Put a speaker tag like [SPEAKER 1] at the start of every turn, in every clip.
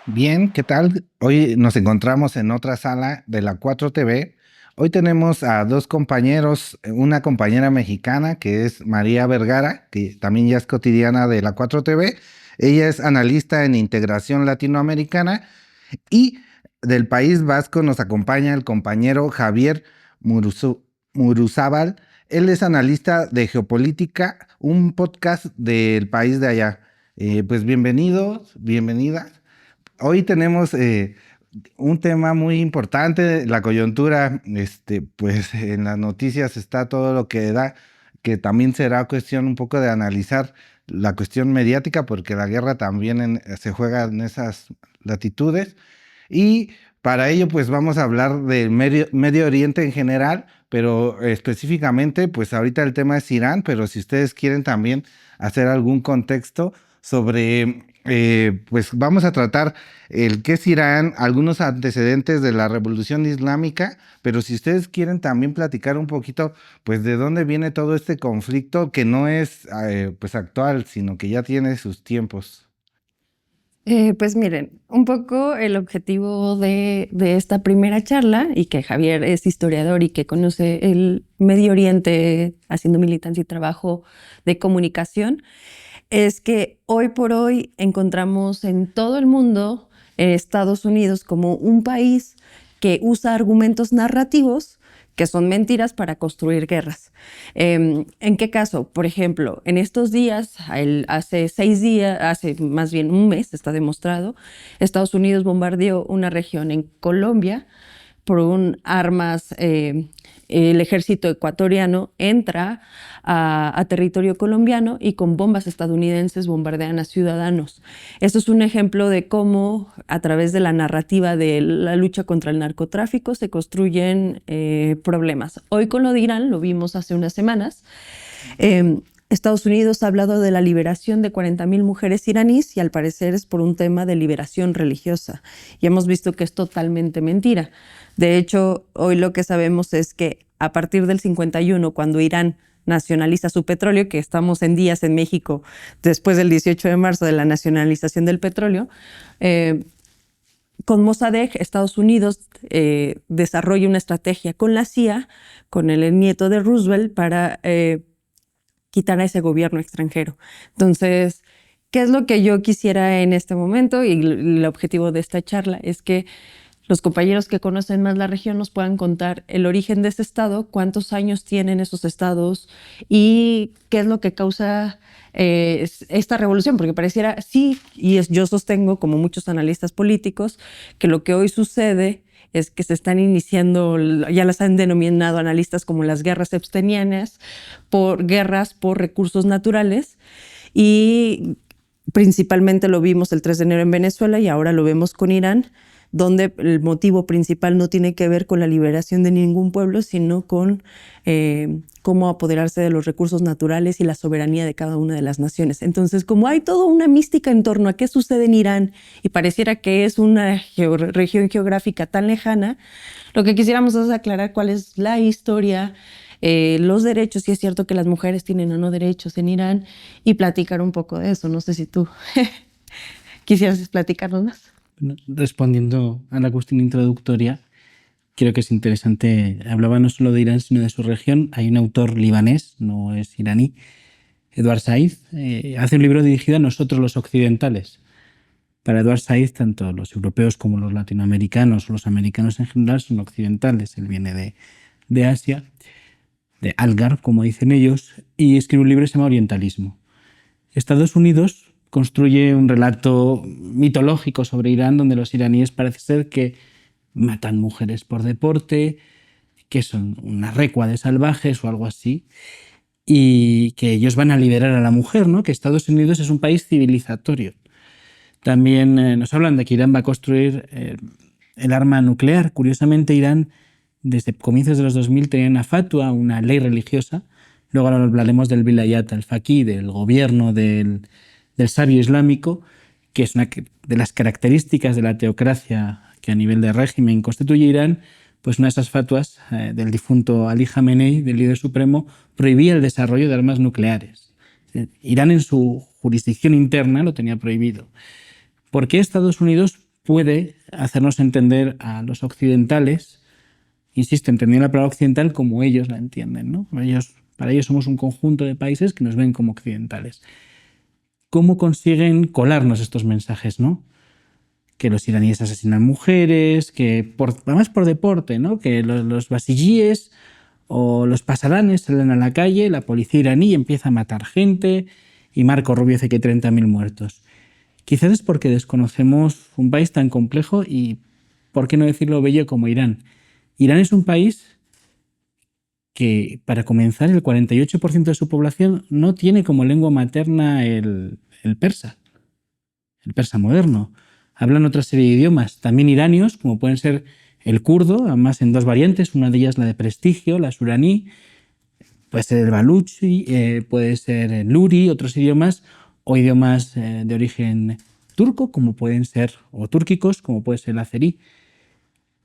[SPEAKER 1] Bien, ¿qué tal? Hoy nos encontramos en otra sala de la 4TV. Hoy tenemos a dos compañeros, una compañera mexicana que es María Vergara, que también ya es cotidiana de la 4TV. Ella es analista en integración latinoamericana y del País Vasco nos acompaña el compañero Javier Muruzábal. Él es analista de geopolítica, un podcast del país de allá. Pues bienvenidos, bienvenidas. Hoy tenemos un tema muy importante, la coyuntura, pues en las noticias está todo lo que da, que también será cuestión un poco de analizar la cuestión mediática, porque la guerra también se juega en esas latitudes. Y para ello, pues vamos a hablar del Medio Oriente en general, pero específicamente, pues ahorita el tema es Irán, pero si ustedes quieren también hacer algún contexto sobre, pues vamos a tratar el qué es Irán, algunos antecedentes de la Revolución Islámica, pero si ustedes quieren también platicar un poquito, pues de dónde viene todo este conflicto que no es pues actual, sino que ya tiene sus tiempos.
[SPEAKER 2] Pues miren, un poco el objetivo de esta primera charla, y que Javier es historiador y que conoce el Medio Oriente haciendo militancia y trabajo de comunicación, es que hoy por hoy encontramos en todo el mundo Estados Unidos como un país que usa argumentos narrativos que son mentiras para construir guerras. ¿En qué caso? Por ejemplo, en estos días, hace 6 días, hace más bien un mes, está demostrado, Estados Unidos bombardeó una región en Colombia por armas. El ejército ecuatoriano entra a territorio colombiano y con bombas estadounidenses bombardean a ciudadanos. Esto es un ejemplo de cómo a través de la narrativa de la lucha contra el narcotráfico se construyen problemas. Hoy con lo de Irán, lo vimos hace unas semanas, Estados Unidos ha hablado de la liberación de 40,000 mujeres iraníes y al parecer es por un tema de liberación religiosa. Y hemos visto que es totalmente mentira. De hecho, hoy lo que sabemos es que a partir del 51, cuando Irán nacionaliza su petróleo, que estamos en días en México después del 18 de marzo de la nacionalización del petróleo, con Mossadegh, Estados Unidos desarrolla una estrategia con la CIA, con el nieto de Roosevelt, para quitar a ese gobierno extranjero. Entonces, ¿qué es lo que yo quisiera en este momento? Y el objetivo de esta charla es que los compañeros que conocen más la región nos puedan contar el origen de ese estado, cuántos años tienen esos estados y qué es lo que causa esta revolución, porque pareciera, sí, yo sostengo, como muchos analistas políticos, que lo que hoy sucede es que se están iniciando, ya las han denominado analistas como las guerras epstenianas, por guerras por recursos naturales, y principalmente lo vimos el 3 de enero en Venezuela y ahora lo vemos con Irán, donde el motivo principal no tiene que ver con la liberación de ningún pueblo, sino con cómo apoderarse de los recursos naturales y la soberanía de cada una de las naciones. Entonces, como hay toda una mística en torno a qué sucede en Irán y pareciera que es una región geográfica tan lejana, lo que quisiéramos es aclarar cuál es la historia, los derechos, si es cierto que las mujeres tienen o no derechos en Irán, y platicar un poco de eso. No sé si tú quisieras platicarnos más.
[SPEAKER 3] Respondiendo a la cuestión introductoria, creo que es interesante. Hablaba no solo de Irán, sino de su región. Hay un autor libanés, no es iraní, Edward Said, hace un libro dirigido a nosotros los occidentales. Para Edward Said, tanto los europeos como los latinoamericanos o los americanos en general son occidentales. Él viene de Asia, de Algar, como dicen ellos, y escribe un libro que se llama Orientalismo. Estados Unidos construye un relato mitológico sobre Irán donde los iraníes parece ser que matan mujeres por deporte, que son una recua de salvajes o algo así, y que ellos van a liberar a la mujer, ¿no? Que Estados Unidos es un país civilizatorio. También nos hablan de que Irán va a construir el arma nuclear. Curiosamente, Irán, desde comienzos de los 2000, tenía una fatua, una ley religiosa. Luego ahora hablaremos del Vilayat al-Faqih, del gobierno del sabio islámico, que es una de las características de la teocracia que a nivel de régimen constituye Irán. Pues una de esas fatuas del difunto Ali Jamenei, del líder supremo, prohibía el desarrollo de armas nucleares. Irán en su jurisdicción interna lo tenía prohibido. ¿Por qué Estados Unidos puede hacernos entender a los occidentales, insisto, entendiendo la palabra occidental como ellos la entienden, ¿no? Para ellos somos un conjunto de países que nos ven como occidentales. ¿Cómo consiguen colarnos estos mensajes, no? Que los iraníes asesinan mujeres, que además por deporte, ¿no? Que los basillíes o los pasaranes salen a la calle, la policía iraní empieza a matar gente y Marco Rubio dice que hay 30.000 muertos. Quizás es porque desconocemos un país tan complejo y, por qué no decirlo bello, como Irán. Irán es un país que, para comenzar, el 48% de su población no tiene como lengua materna el persa moderno. Hablan otra serie de idiomas, también iranios, como pueden ser el kurdo, además en dos variantes, una de ellas la de prestigio, la suraní, puede ser el baluchi, puede ser el luri, otros idiomas, o idiomas de origen turco, como pueden ser, o túrquicos, como puede ser el azerí.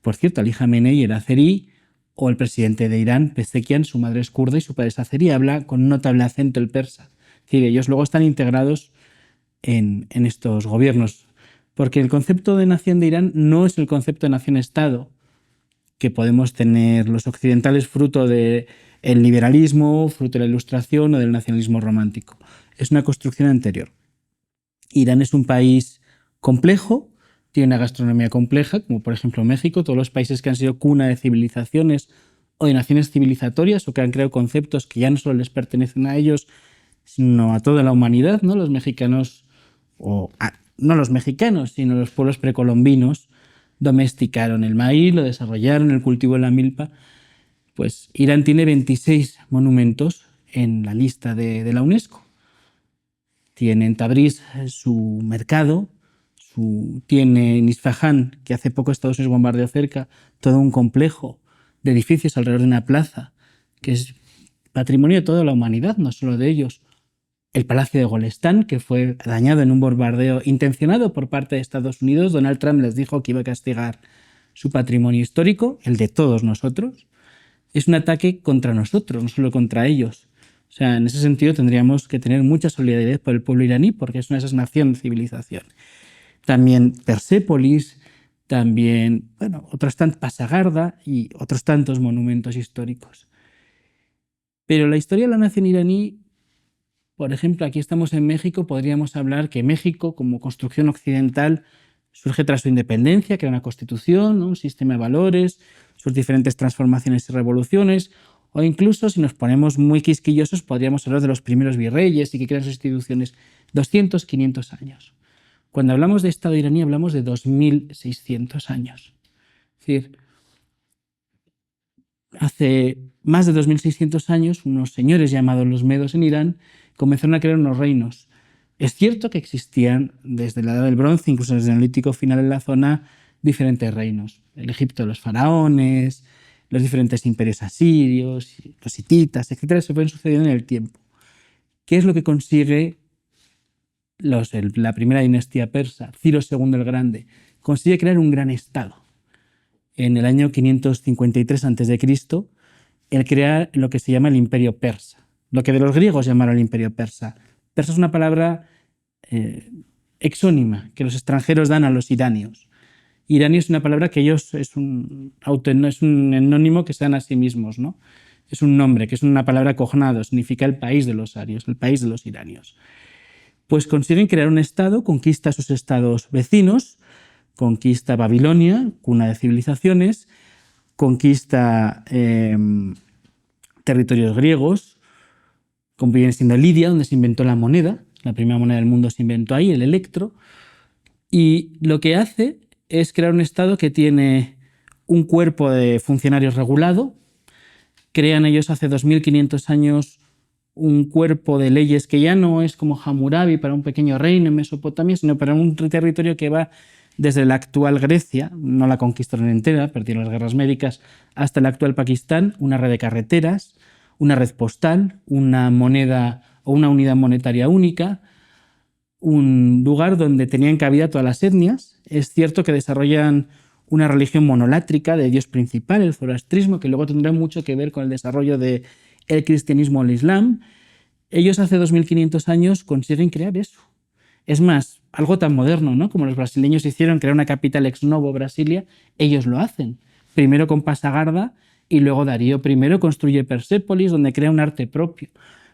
[SPEAKER 3] Por cierto, Ali Khamenei era azerí, o el presidente de Irán, Pezeshkian, su madre es kurda y su padre es azerí, habla con un notable acento el persa. Es decir, ellos luego están integrados en estos gobiernos, porque el concepto de nación de Irán no es el concepto de nación-estado que podemos tener los occidentales fruto del liberalismo, fruto de la ilustración o del nacionalismo romántico. Es una construcción anterior. Irán es un país complejo, tiene una gastronomía compleja, como por ejemplo México, todos los países que han sido cuna de civilizaciones o de naciones civilizatorias o que han creado conceptos que ya no solo les pertenecen a ellos, sino a toda la humanidad, ¿no? Los mexicanos, no los mexicanos, sino los pueblos precolombinos, domesticaron el maíz, lo desarrollaron, el cultivo de la milpa. Pues Irán tiene 26 monumentos en la lista de la UNESCO. Tiene en Tabriz su mercado, tiene en Isfahán, que hace poco Estados Unidos bombardeó cerca, todo un complejo de edificios alrededor de una plaza, que es patrimonio de toda la humanidad, no solo de ellos. El Palacio de Golestán, que fue dañado en un bombardeo intencionado por parte de Estados Unidos. Donald Trump les dijo que iba a castigar su patrimonio histórico, el de todos nosotros. Es un ataque contra nosotros, no solo contra ellos. O sea, en ese sentido tendríamos que tener mucha solidaridad por el pueblo iraní, porque es una de esas naciones de civilización. También Persépolis, también, otros tantos, Pasagarda y otros tantos monumentos históricos. Pero la historia de la nación iraní, por ejemplo, aquí estamos en México, podríamos hablar que México, como construcción occidental, surge tras su independencia, que era una constitución, ¿no? Un sistema de valores, sus diferentes transformaciones y revoluciones, o incluso, si nos ponemos muy quisquillosos, podríamos hablar de los primeros virreyes y que crean sus instituciones 200, 500 años. Cuando hablamos de Estado iraní, hablamos de 2.600 años. Es decir, hace más de 2.600 años, unos señores llamados los medos en Irán comenzaron a crear unos reinos. Es cierto que existían desde la Edad del Bronce, incluso desde el Neolítico final en la zona, diferentes reinos. El Egipto de los faraones, los diferentes imperios asirios, los hititas, etcétera, se fueron sucediendo en el tiempo. ¿Qué es lo que consigue la primera dinastía persa, Ciro II el Grande? Consigue crear un gran estado. En el año 553 a.C., él crea lo que se llama el Imperio Persa, lo que de los griegos llamaron el Imperio Persa. Persa es una palabra exónima que los extranjeros dan a los iranios. Iranio es una palabra que ellos es un anónimo que se dan a sí mismos, ¿no? Es un nombre, que es una palabra cognado, significa el país de los arios, el país de los iranios. Pues consiguen crear un estado, conquista a sus estados vecinos, conquista Babilonia, cuna de civilizaciones, conquista territorios griegos, como viene siendo Lidia, donde se inventó la moneda, la primera moneda del mundo se inventó ahí, el electro, y lo que hace es crear un estado que tiene un cuerpo de funcionarios regulado. Crean ellos hace 2.500 años un cuerpo de leyes que ya no es como Hammurabi para un pequeño reino en Mesopotamia, sino para un territorio que va desde la actual Grecia, no la conquistaron entera, perdieron las guerras médicas, hasta el actual Pakistán, una red de carreteras, una red postal, una moneda o una unidad monetaria única, un lugar donde tenían cabida todas las etnias. Es cierto que desarrollan una religión monolátrica de Dios principal, el zoroastrismo, que luego tendrá mucho que ver con el desarrollo del cristianismo o el islam. Ellos hace 2.500 años consiguen crear eso. Es más, algo tan moderno, ¿no? Como los brasileños hicieron, crear una capital ex novo, Brasilia, ellos lo hacen. Primero con Passagarda y luego Darío I construye Persépolis, donde crea un arte propio,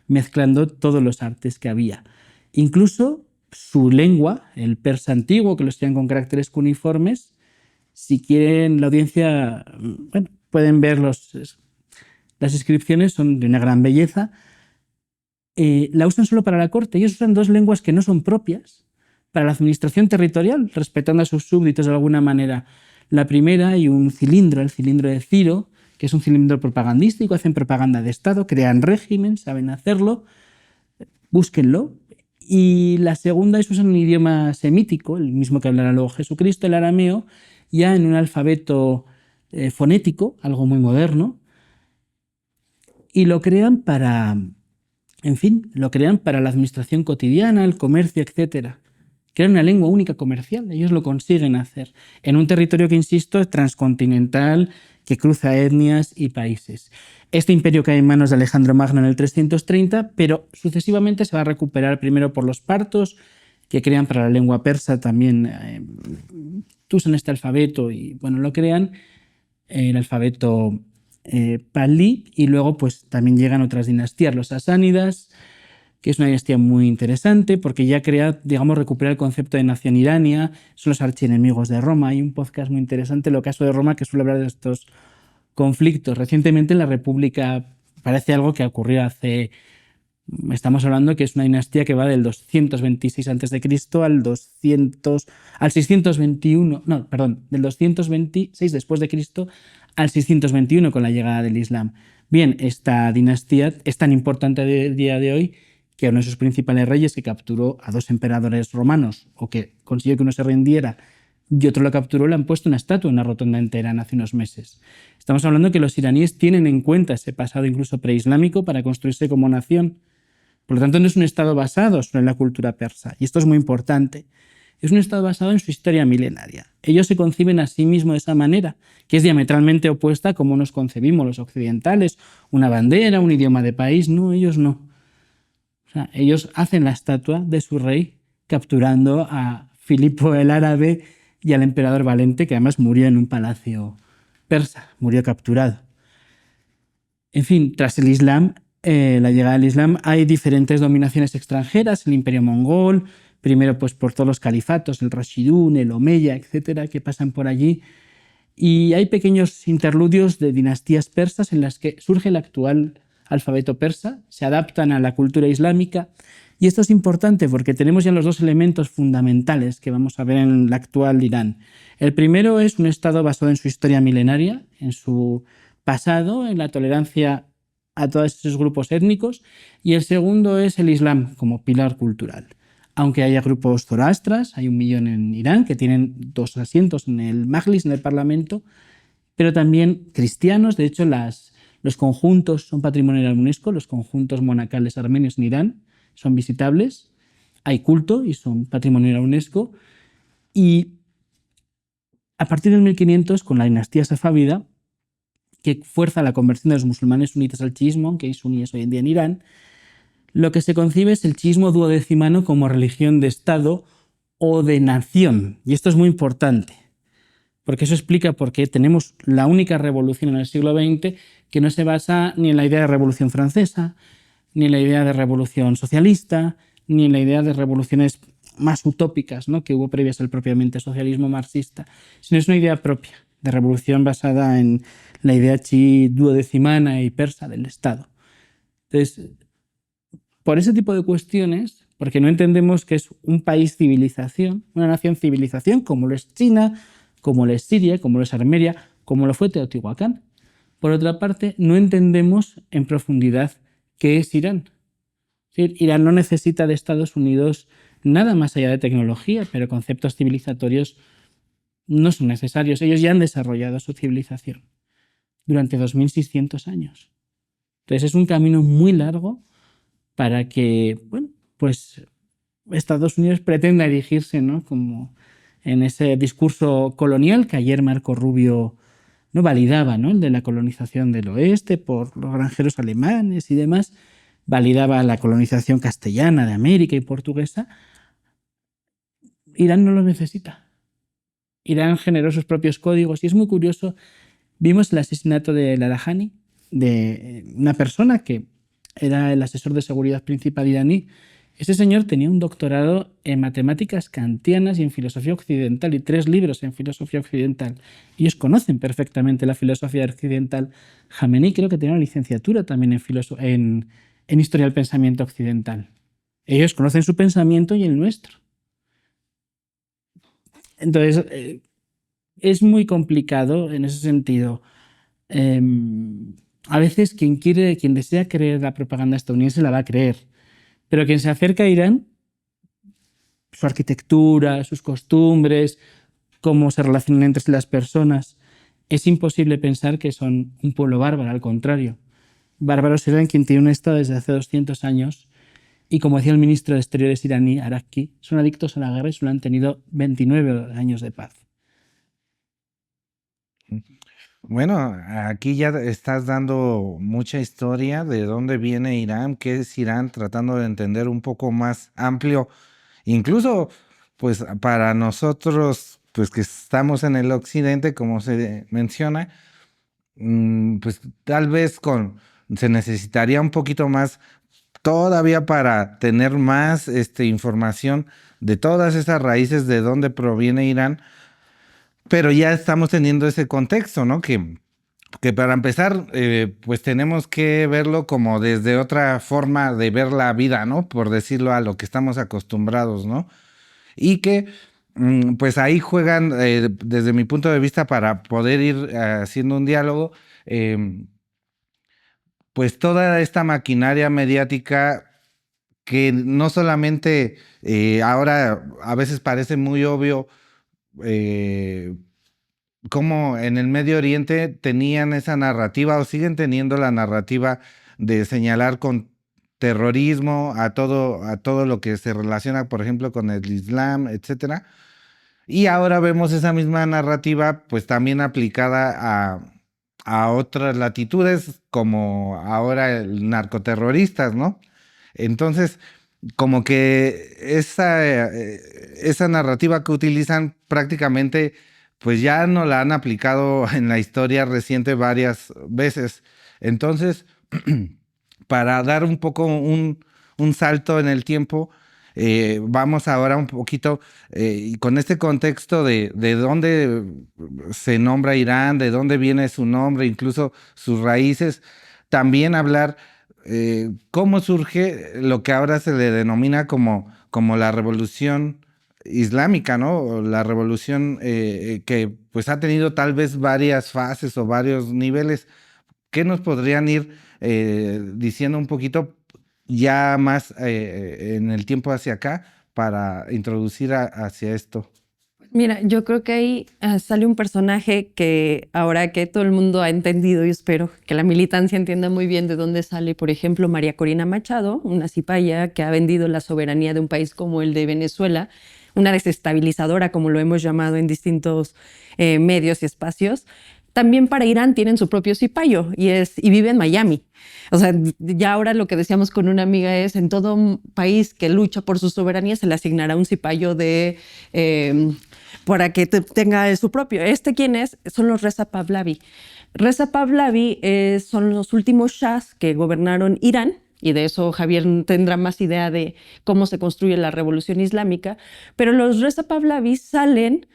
[SPEAKER 3] mezclando todos los artes que había. Incluso su lengua, el persa antiguo, que lo estudian con caracteres cuneiformes, si quieren la audiencia, bueno, pueden ver las inscripciones, son de una gran belleza. La usan solo para la corte. Ellos usan dos lenguas que no son propias para la administración territorial, respetando a sus súbditos de alguna manera. La primera, hay un cilindro, el cilindro de Ciro, que es un cilindro propagandístico, hacen propaganda de Estado, crean régimen, saben hacerlo, búsquenlo. Y la segunda es usar un idioma semítico, el mismo que hablará luego Jesucristo, el arameo, ya en un alfabeto fonético, algo muy moderno, y lo crean para, en fin, lo crean para la administración cotidiana, el comercio, etc. Crean una lengua única comercial, ellos lo consiguen hacer, en un territorio que, insisto, es transcontinental, que cruza etnias y países. Este imperio cae en manos de Alejandro Magno en el 330, pero sucesivamente se va a recuperar primero por los partos, que crean para la lengua persa también, usan este alfabeto y bueno, lo crean, el alfabeto palí, y luego pues también llegan otras dinastías, los sasánidas, que es una dinastía muy interesante porque ya crea, digamos, recupera el concepto de nación irania, son los archienemigos de Roma. Hay un podcast muy interesante, El ocaso de Roma, que suele hablar de estos conflictos. Recientemente en la República parece algo que ocurrió hace, estamos hablando que es una dinastía que va del 226 a.C. al 621, no, perdón, del 226 después de Cristo al 621 con la llegada del Islam. Bien, esta dinastía es tan importante del día de hoy que uno de sus principales reyes, que capturó a dos emperadores romanos, o que consiguió que uno se rindiera y otro lo capturó, le han puesto una estatua en una rotonda entera hace unos meses. Estamos hablando que los iraníes tienen en cuenta ese pasado incluso preislámico para construirse como nación. Por lo tanto, no es un estado basado solo en la cultura persa, y esto es muy importante. Es un estado basado en su historia milenaria. Ellos se conciben a sí mismos de esa manera, que es diametralmente opuesta a cómo nos concebimos los occidentales, una bandera, un idioma de país. No, ellos no. O sea, ellos hacen la estatua de su rey capturando a Filipo el Árabe y al emperador Valente, que además murió en un palacio persa, murió capturado. En fin, tras el Islam, la llegada del Islam, hay diferentes dominaciones extranjeras, el imperio mongol, primero pues por todos los califatos, el Rashidun, el Omeya, etcétera, que pasan por allí, y hay pequeños interludios de dinastías persas en las que surge el actual alfabeto persa, se adaptan a la cultura islámica, y esto es importante porque tenemos ya los dos elementos fundamentales que vamos a ver en el actual Irán. El primero es un estado basado en su historia milenaria, en su pasado, en la tolerancia a todos esos grupos étnicos, y el segundo es el Islam como pilar cultural. Aunque haya grupos zoroastras, hay 1 millón en Irán que tienen 2 asientos en el Majlis, en el Parlamento, pero también cristianos. De hecho, los conjuntos son patrimonio de la UNESCO, los conjuntos monacales armenios en Irán son visitables, hay culto y son patrimonio de la UNESCO. Y a partir del 1500, con la dinastía safávida, que fuerza la conversión de los musulmanes sunitas al chiismo, aunque hay suníes hoy en día en Irán, lo que se concibe es el chiismo duodecimano como religión de Estado o de nación. Y esto es muy importante, porque eso explica por qué tenemos la única revolución en el siglo XX que no se basa ni en la idea de revolución francesa, ni en la idea de revolución socialista, ni en la idea de revoluciones más utópicas, ¿no?, que hubo previas al propiamente socialismo marxista, sino es una idea propia de revolución basada en la idea chií duodecimana y persa del Estado. Entonces, por ese tipo de cuestiones, porque no entendemos que es un país civilización, una nación civilización, como lo es China, como lo es Siria, como lo es Armenia, como lo fue Teotihuacán. Por otra parte, no entendemos en profundidad qué es Irán. Es decir, Irán no necesita de Estados Unidos nada más allá de tecnología, pero conceptos civilizatorios no son necesarios. Ellos ya han desarrollado su civilización durante 2600 años. Entonces es un camino muy largo para que, bueno, pues Estados Unidos pretenda erigirse, ¿no?, como en ese discurso colonial que ayer Marco Rubio no validaba, ¿no?, el de la colonización del oeste por los granjeros alemanes y demás, validaba la colonización castellana de América y portuguesa. Irán no los necesita. Irán generó sus propios códigos y es muy curioso. Vimos el asesinato de Lalajani, de una persona que era el asesor de seguridad principal iraní. Ese señor tenía un doctorado en matemáticas kantianas y en filosofía occidental y 3 libros en filosofía occidental. Ellos conocen perfectamente la filosofía occidental. Jamenei creo que tenía una licenciatura también en historia del pensamiento occidental. Ellos conocen su pensamiento y el nuestro. Entonces, es muy complicado en ese sentido. A veces quien desea creer la propaganda estadounidense la va a creer, pero quien se acerca a Irán, su arquitectura, sus costumbres, cómo se relacionan entre las personas, es imposible pensar que son un pueblo bárbaro, al contrario. Bárbaros eran quien tiene un Estado desde hace 200 años y, como decía el ministro de Exteriores iraní, Araki, son adictos a la guerra y solo han tenido 29 años de paz.
[SPEAKER 1] Bueno, aquí ya estás dando mucha historia de dónde viene Irán, qué es Irán, tratando de entender un poco más amplio, incluso pues para nosotros, pues que estamos en el occidente, como se menciona, pues tal vez se necesitaría un poquito más todavía para tener más información de todas esas raíces de dónde proviene Irán, pero ya estamos teniendo ese contexto, ¿no? Que para empezar, pues tenemos que verlo como desde otra forma de ver la vida, ¿no? Por decirlo, a lo que estamos acostumbrados, ¿no? Y que pues ahí juegan, desde mi punto de vista, para poder ir haciendo un diálogo, pues toda esta maquinaria mediática que no solamente ahora a veces parece muy obvio, como en el Medio Oriente tenían esa narrativa o siguen teniendo la narrativa de señalar con terrorismo a todo lo que se relaciona, por ejemplo, con el Islam, etcétera. Y ahora vemos esa misma narrativa, pues también aplicada a otras latitudes, como ahora el narcoterroristas, ¿no? Entonces, como que esa narrativa que utilizan prácticamente, pues ya no la han aplicado en la historia reciente varias veces. Entonces, para dar un poco un salto en el tiempo, vamos ahora un poquito y con este contexto de dónde se nombra Irán, de dónde viene su nombre, incluso sus raíces, también hablar cómo surge lo que ahora se le denomina como la revolución islámica, ¿no? O la revolución que pues ha tenido tal vez varias fases o varios niveles. ¿Qué nos podrían ir diciendo un poquito ya más en el tiempo hacia acá para introducir hacia esto?
[SPEAKER 2] Mira, yo creo que ahí sale un personaje que ahora que todo el mundo ha entendido, y espero que la militancia entienda muy bien de dónde sale, por ejemplo, María Corina Machado, una cipaya que ha vendido la soberanía de un país como el de Venezuela, una desestabilizadora, como lo hemos llamado en distintos medios y espacios. También para Irán tienen su propio cipayo y vive en Miami. O sea, ya ahora lo que decíamos con una amiga es, en todo un país que lucha por su soberanía se le asignará un cipayo para que tenga su propio. ¿Quién es? Son los Reza Pahlavi. Reza Pahlavi son los últimos shahs que gobernaron Irán, y de eso Javier tendrá más idea de cómo se construye la revolución islámica, pero los Reza Pahlavi salen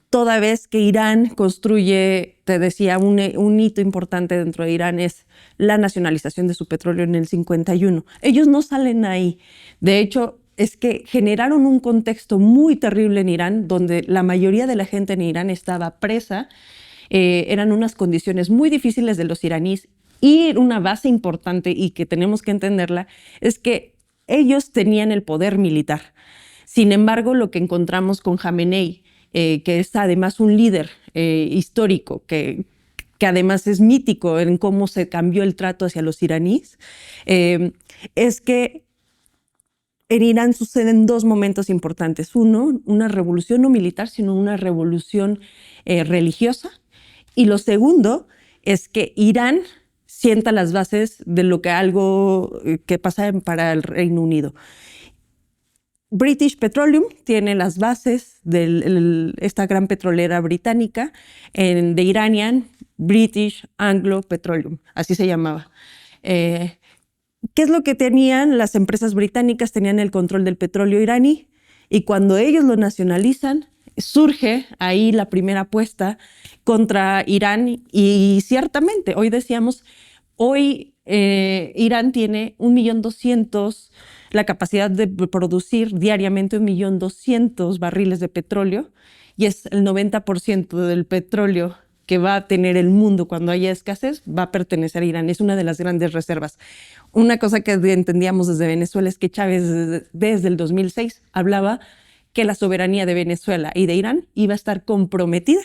[SPEAKER 2] toda vez que Irán construye, te decía, un hito importante dentro de Irán es la nacionalización de su petróleo en el 51. Ellos no salen ahí. De hecho, es que generaron un contexto muy terrible en Irán, donde la mayoría de la gente en Irán estaba presa. Eran unas condiciones muy difíciles de los iraníes, y una base importante y que tenemos que entenderla es que ellos tenían el poder militar. Sin embargo, lo que encontramos con Jamenei, que es además un líder histórico, que además es mítico en cómo se cambió el trato hacia los iraníes, es que en Irán suceden 2 momentos importantes. Uno, una revolución no militar, sino una revolución religiosa. Y lo segundo es que Irán sienta las bases de algo que pasa para el Reino Unido. British Petroleum tiene las bases de esta gran petrolera británica, de Iranian British Anglo Petroleum, así se llamaba. ¿Qué es lo que tenían las empresas británicas? Tenían el control del petróleo iraní, y cuando ellos lo nacionalizan, surge ahí la primera apuesta contra Irán. Y ciertamente, hoy decíamos, Irán tiene 1.200.000, la capacidad de producir diariamente 1.200.000 barriles de petróleo, y es el 90% del petróleo que va a tener el mundo cuando haya escasez, va a pertenecer a Irán. Es una de las grandes reservas. Una cosa que entendíamos desde Venezuela es que Chávez desde el 2006 hablaba que la soberanía de Venezuela y de Irán iba a estar comprometida,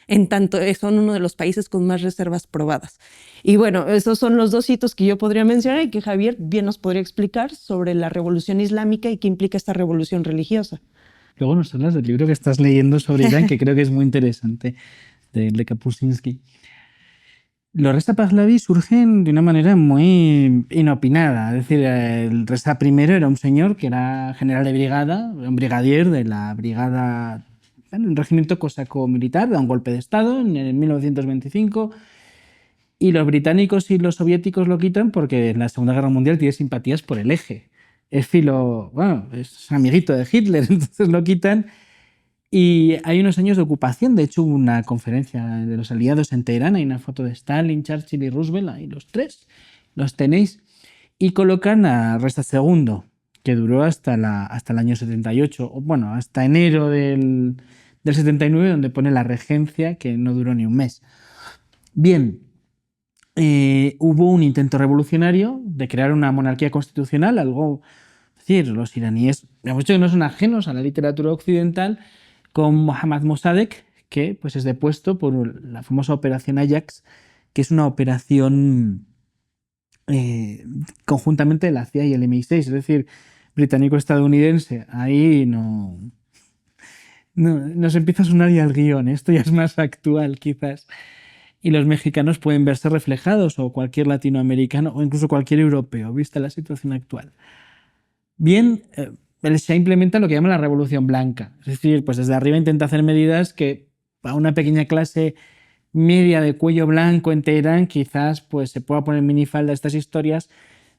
[SPEAKER 2] en tanto son uno de los países con más reservas probadas. Y bueno, esos son los dos hitos que yo podría mencionar y que Javier bien nos podría explicar sobre la revolución islámica y qué implica esta revolución religiosa.
[SPEAKER 3] Luego nos hablas del libro que estás leyendo sobre Irán, que creo que es muy interesante, de Kapuscinski. Los Reza Pahlavi surgen de una manera muy inopinada. Es decir, el Reza I era un señor que era general de brigada, un brigadier de la brigada, el regimiento cosaco militar, da un golpe de Estado en 1925, y los británicos y los soviéticos lo quitan porque en la Segunda Guerra Mundial tiene simpatías por el eje. Es es amiguito de Hitler, entonces lo quitan. Y hay unos años de ocupación. De hecho, hubo una conferencia de los aliados en Teherán. Hay una foto de Stalin, Churchill y Roosevelt. Ahí los tres los tenéis. Y colocan a Reza II, que duró hasta el año 78. O bueno, hasta enero del 79, donde pone la regencia, que no duró ni un mes. Bien, hubo un intento revolucionario de crear una monarquía constitucional, algo... Es decir, los iraníes, hemos dicho que no son ajenos a la literatura occidental, con Mohammad Mossadegh, que pues, es depuesto por la famosa Operación Ajax, que es una operación conjuntamente de la CIA y el MI6, es decir, británico-estadounidense. Ahí no nos empieza a sonar ya el guión, esto ya es más actual quizás. Y los mexicanos pueden verse reflejados, o cualquier latinoamericano, o incluso cualquier europeo, vista la situación actual. Bien, el Shah implementa lo que llama la Revolución Blanca. Es decir, pues desde arriba intenta hacer medidas que a una pequeña clase media de cuello blanco en Teherán quizás pues, se pueda poner minifalda a estas historias,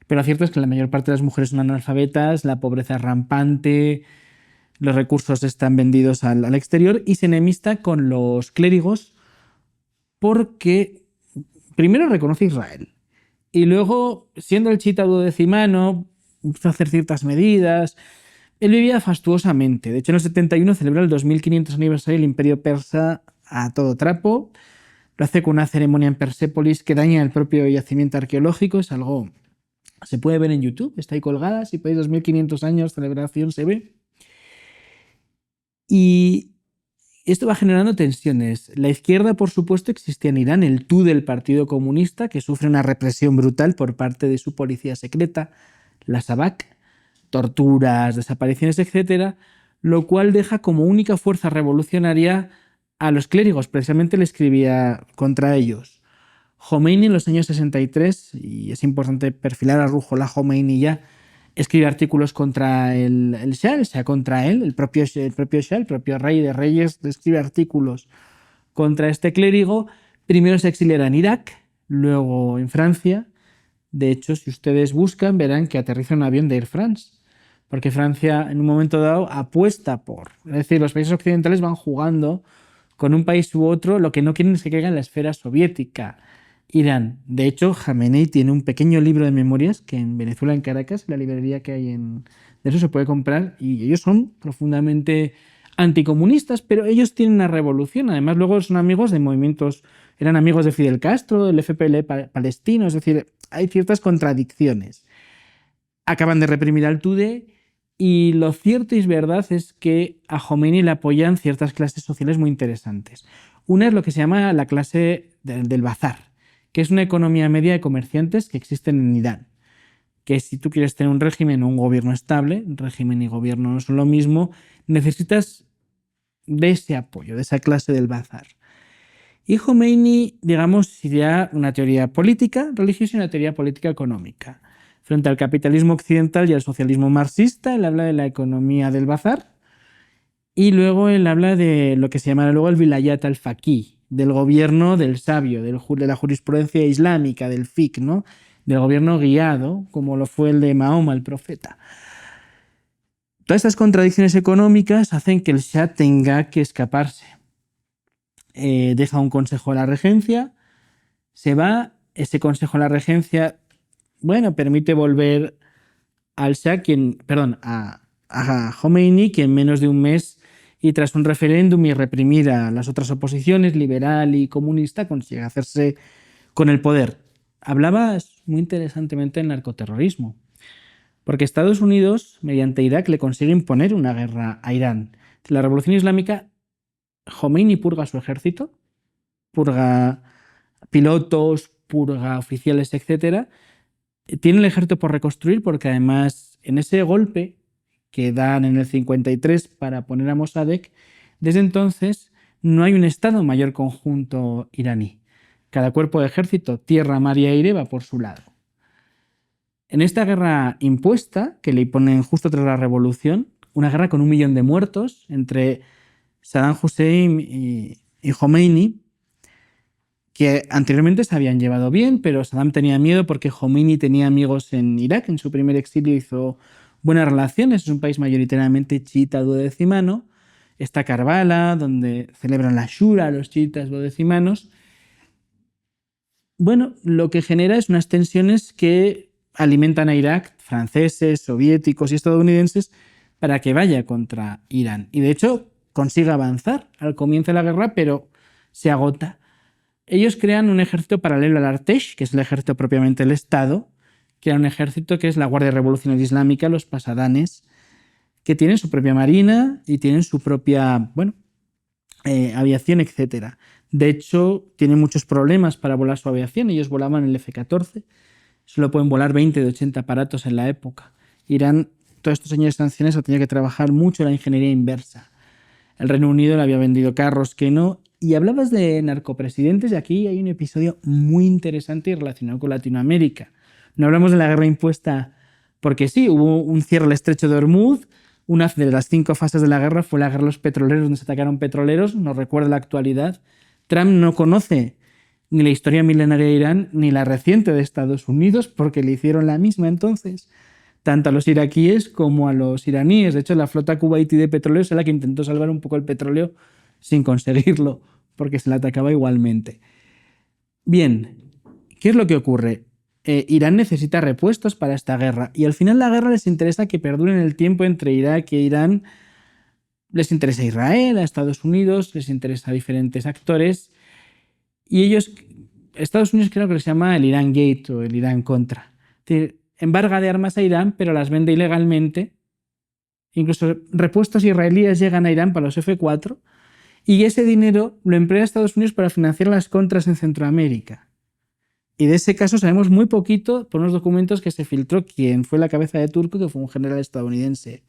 [SPEAKER 3] pero lo cierto es que la mayor parte de las mujeres son analfabetas, la pobreza es rampante, los recursos están vendidos al exterior, y se enemista con los clérigos porque primero reconoce a Israel y luego, siendo el chiita duodecimano, empezó a hacer ciertas medidas. Él vivía fastuosamente. De hecho, en el 71 celebra el 2500 aniversario del Imperio Persa a todo trapo. Lo hace con una ceremonia en Persépolis que daña el propio yacimiento arqueológico. Es algo... Se puede ver en YouTube, está ahí colgada. Si podéis 2500 años, celebración, se ve. Y esto va generando tensiones. La izquierda, por supuesto, existía en Irán, el tú del Partido Comunista, que sufre una represión brutal por parte de su policía secreta, la Sabak, torturas, desapariciones, etc., lo cual deja como única fuerza revolucionaria a los clérigos. Precisamente le escribía contra ellos. Jomeini en los años 63, y es importante perfilar a Ruhollah Jomeini ya, escribe artículos contra el Shah, o sea, contra él, el propio Shah, el propio rey de reyes, escribe artículos contra este clérigo. Primero se exiliará en Irak, luego en Francia. De hecho, si ustedes buscan, verán que aterriza un avión de Air France, porque Francia en un momento dado apuesta por... Es decir, los países occidentales van jugando con un país u otro, lo que no quieren es que caiga en la esfera soviética. Irán. De hecho, Jamenei tiene un pequeño libro de memorias que en Venezuela, en Caracas, la librería que hay de eso se puede comprar, y ellos son profundamente anticomunistas, pero ellos tienen una revolución. Además, luego son amigos de movimientos, eran amigos de Fidel Castro, del FPL palestino, es decir, hay ciertas contradicciones. Acaban de reprimir al Tudeh, y lo cierto y es verdad es que a Jomeini le apoyan ciertas clases sociales muy interesantes. Una es lo que se llama la clase del bazar, que es una economía media de comerciantes que existen en Irán. Que si tú quieres tener un régimen o un gobierno estable, régimen y gobierno no son lo mismo, necesitas de ese apoyo, de esa clase del bazar. Y Jomeini, digamos, sería una teoría política religiosa y una teoría política económica. frente al capitalismo occidental y al socialismo marxista. Él habla de la economía del bazar y luego él habla de lo que se llamará luego el vilayat al-faqih, del gobierno del sabio, de la jurisprudencia islámica, del fiqh, ¿no? Del gobierno guiado, como lo fue el de Mahoma, el profeta. Todas estas contradicciones económicas hacen que el Shah tenga que escaparse. Deja un consejo a la regencia, se va, ese consejo a la regencia, bueno, permite volver al Shah, a Khomeini, que en menos de un mes y tras un referéndum y reprimir a las otras oposiciones, liberal y comunista, consigue hacerse con el poder. Hablabas muy interesantemente del narcoterrorismo, porque Estados Unidos, mediante Irak, le consigue imponer una guerra a Irán. La revolución islámica, Khomeini purga su ejército, purga pilotos, purga oficiales, etc. Tiene el ejército por reconstruir porque además en ese golpe que dan en el 53 para poner a Mossadegh, desde entonces no hay un Estado Mayor Conjunto iraní. Cada cuerpo de ejército, tierra, mar y aire va por su lado. En esta guerra impuesta, que le ponen justo tras la revolución, una guerra con 1 millón de muertos entre Saddam Hussein y Khomeini, que anteriormente se habían llevado bien, pero Saddam tenía miedo porque Khomeini tenía amigos en Irak. En su primer exilio hizo buenas relaciones. Es un país mayoritariamente chiita duodecimano. Está Karbala, donde celebran la Shura, los chiitas duodecimanos. Bueno, lo que genera es unas tensiones que alimentan a Irak, franceses, soviéticos y estadounidenses, para que vaya contra Irán. Y de hecho consigue avanzar al comienzo de la guerra, pero se agota. Ellos crean un ejército paralelo al Artesh, que es el ejército propiamente del Estado, que era un ejército que es la Guardia Revolucionaria Islámica, los pasadanes, que tienen su propia marina y tienen su propia, aviación, etc. De hecho, tienen muchos problemas para volar su aviación. Ellos volaban el F-14, solo pueden volar 20 de 80 aparatos en la época. Irán, todos estos años de sanciones, ha tenido que trabajar mucho la ingeniería inversa. El Reino Unido le había vendido carros que no. Y hablabas de narcopresidentes y aquí hay un episodio muy interesante relacionado con Latinoamérica. No hablamos de la guerra impuesta porque sí, hubo un cierre del estrecho de Hormuz. Una de las 5 fases de la guerra fue la guerra de los petroleros, donde se atacaron petroleros. Nos recuerda la actualidad. Trump no conoce ni la historia milenaria de Irán ni la reciente de Estados Unidos porque le hicieron la misma entonces, tanto a los iraquíes como a los iraníes. De hecho, la flota kuwaití de petróleo es la que intentó salvar un poco el petróleo sin conseguirlo, porque se le atacaba igualmente. Bien, ¿qué es lo que ocurre? Irán necesita repuestos para esta guerra y al final la guerra les interesa que perduren el tiempo entre Irak e Irán. Les interesa Israel, a Estados Unidos, les interesa a diferentes actores y ellos, Estados Unidos creo que se llama el Irán Gate o el Irán Contra. Es decir, embarga de armas a Irán pero las vende ilegalmente. Incluso repuestos israelíes llegan a Irán para los F-4 y ese dinero lo emplea Estados Unidos para financiar las contras en Centroamérica. Y de ese caso sabemos muy poquito por unos documentos que se filtró quién fue la cabeza de turco, que fue un general estadounidense.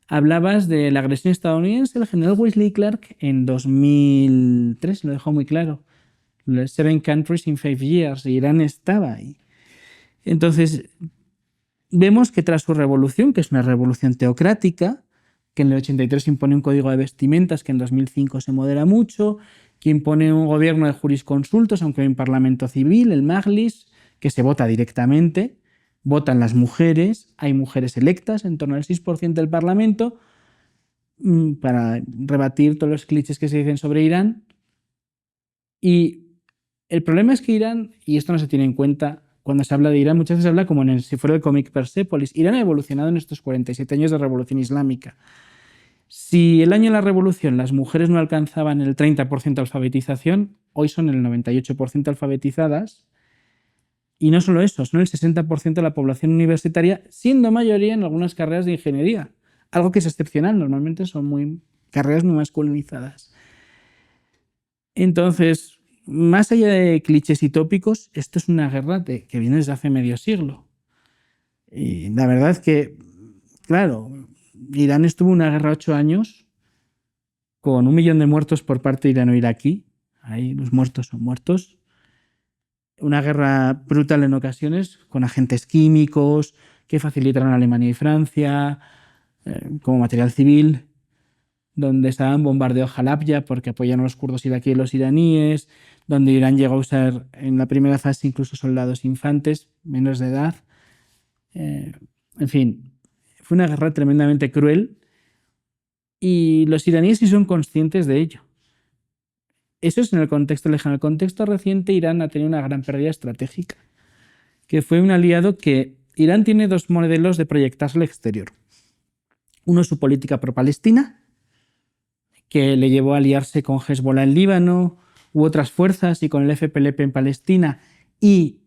[SPEAKER 3] Hablabas de la agresión estadounidense, el general Wesley Clark en 2003 lo dejó muy claro. 7 countries in 5 years, Irán estaba ahí. Entonces, vemos que tras su revolución, que es una revolución teocrática, que en el 83 impone un código de vestimentas, que en 2005 se modera mucho, que impone un gobierno de jurisconsultos, aunque hay un parlamento civil, el Majlis, que se vota directamente, votan las mujeres, hay mujeres electas, en torno al 6% del parlamento, para rebatir todos los clichés que se dicen sobre Irán. Y el problema es que Irán, y esto no se tiene en cuenta cuando se habla de Irán, muchas veces se habla como si fuera el cómic Persepolis. Irán ha evolucionado en estos 47 años de revolución islámica. Si el año de la revolución las mujeres no alcanzaban el 30% de alfabetización, hoy son el 98% alfabetizadas. Y no solo eso, son el 60% de la población universitaria, siendo mayoría en algunas carreras de ingeniería. Algo que es excepcional, normalmente son carreras muy masculinizadas. Entonces, más allá de clichés y tópicos, esto es una guerra que viene desde hace medio siglo. Y la verdad es que, claro, Irán estuvo en una guerra 8 años con 1 millón de muertos por parte irano-iraquí. Ahí los muertos son muertos. una guerra brutal en ocasiones, con agentes químicos que facilitaron a Alemania y Francia como material civil, donde estaban bombardeó Halabja porque apoyaron a los kurdos iraquíes y los iraníes, donde Irán llegó a usar en la primera fase incluso soldados infantes, menores de edad. En fin, fue una guerra tremendamente cruel y los iraníes sí son conscientes de ello. Eso es en el contexto lejano. En el contexto reciente, Irán ha tenido una gran pérdida estratégica, que fue un aliado que Irán tiene dos modelos de proyectarse al exterior. Uno es su política pro-palestina, que le llevó a aliarse con Hezbollah en Líbano u otras fuerzas y con el FPLP en Palestina y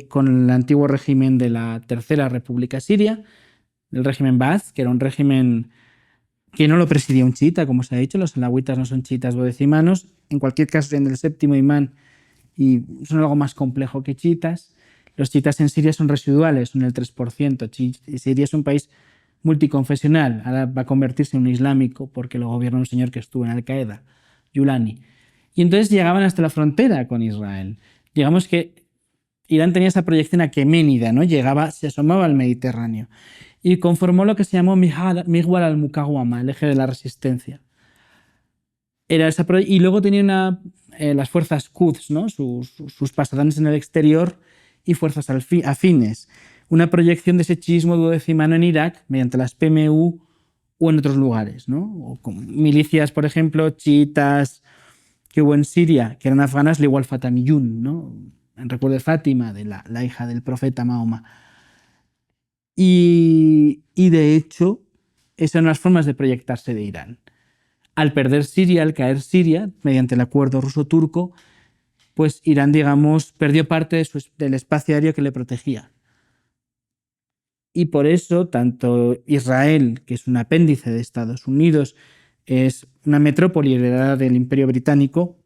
[SPEAKER 3] con el antiguo régimen de la Tercera República Siria, el régimen Baath, que era un régimen que no lo presidía un chiita, como se ha dicho, los alawitas no son chiitas duodecimanos, en cualquier caso en el séptimo imán y son algo más complejo que chiitas. Los chiitas en Siria son residuales, son el 3%. Siria es un país multiconfesional, ahora va a convertirse en un islámico porque lo gobierna un señor que estuvo en Al-Qaeda, Yulani. Y entonces llegaban hasta la frontera con Israel. Digamos que Irán tenía esa proyección aqueménida, ¿no? Llegaba, se asomaba al Mediterráneo y conformó lo que se llamó Mihwar al-Mukawama, el eje de la resistencia. Y luego tenía las fuerzas Quds, ¿no? sus pasadanes en el exterior y fuerzas afines. Una proyección de ese chiismo duodecimano en Irak mediante las PMU o en otros lugares, ¿no? O con milicias, por ejemplo, chiitas que hubo en Siria, que eran afganas, igual Fatamiyun, ¿no? En recuerdo de Fátima, de la hija del profeta Mahoma. Y de hecho, esas son las formas de proyectarse de Irán. Al perder Siria, al caer Siria, mediante el acuerdo ruso-turco, pues Irán, digamos, perdió parte del espacio aéreo que le protegía. Y por eso, tanto Israel, que es un apéndice de Estados Unidos, es una metrópoli heredada del Imperio Británico.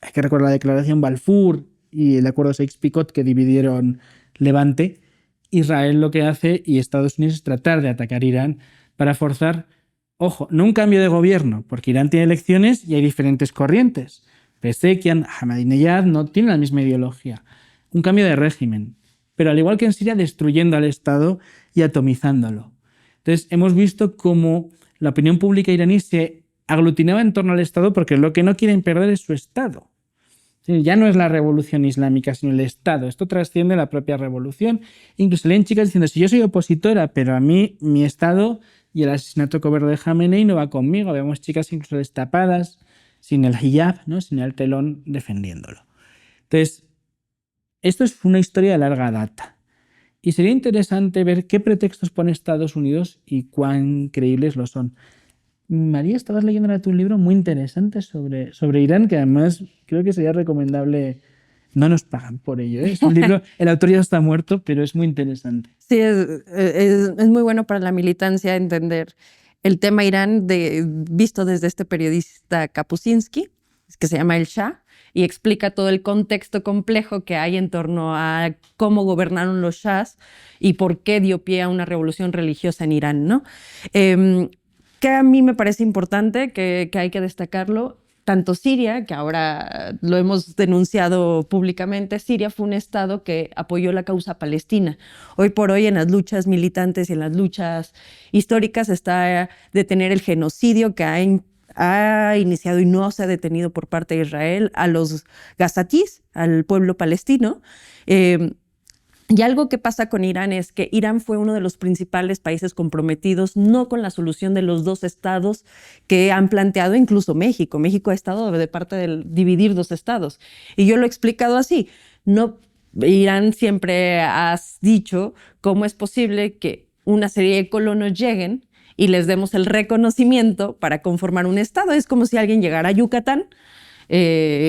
[SPEAKER 3] Hay que recordar la declaración Balfour y el acuerdo Sykes-Picot que dividieron Levante. Israel lo que hace y Estados Unidos es tratar de atacar Irán para forzar, ojo, no un cambio de gobierno, porque Irán tiene elecciones y hay diferentes corrientes. Pezeshkian, Ahmadinejad no tienen la misma ideología. Un cambio de régimen. Pero al igual que en Siria, destruyendo al Estado y atomizándolo. Entonces, hemos visto cómo la opinión pública iraní se aglutinaba en torno al Estado porque lo que no quieren perder es su Estado. Ya no es la revolución islámica, sino el Estado. Esto trasciende la propia revolución. Incluso leen chicas diciendo, si yo soy opositora, pero a mí mi Estado y el asesinato cobarde de Jamenei no va conmigo. Vemos chicas incluso destapadas, sin el hijab, ¿no? Sin el telón, defendiéndolo. Entonces, esto es una historia de larga data. Y sería interesante ver qué pretextos pone Estados Unidos y cuán creíbles lo son. María, estabas leyendo un libro muy interesante sobre Irán, que además creo que sería recomendable. No nos pagan por ello, ¿eh? Es un libro, el autor ya está muerto, pero es muy interesante.
[SPEAKER 2] Sí, es muy bueno para la militancia entender el tema Irán visto desde este periodista Kapuscinski, que se llama El Shah, y explica todo el contexto complejo que hay en torno a cómo gobernaron los shahs y por qué dio pie a una revolución religiosa en Irán, ¿no? Que a mí me parece importante, que hay que destacarlo. Tanto Siria, que ahora lo hemos denunciado públicamente, Siria fue un estado que apoyó la causa palestina. Hoy por hoy en las luchas militantes y en las luchas históricas está detener el genocidio que ha iniciado y no se ha detenido por parte de Israel a los gazatíes, al pueblo palestino. Y algo que pasa con Irán es que Irán fue uno de los principales países comprometidos no con la solución de los dos estados que han planteado incluso México. México ha estado de parte del dividir dos estados. Y yo lo he explicado así. No, Irán siempre ha dicho cómo es posible que una serie de colonos lleguen y les demos el reconocimiento para conformar un estado. Es como si alguien llegara a Yucatán,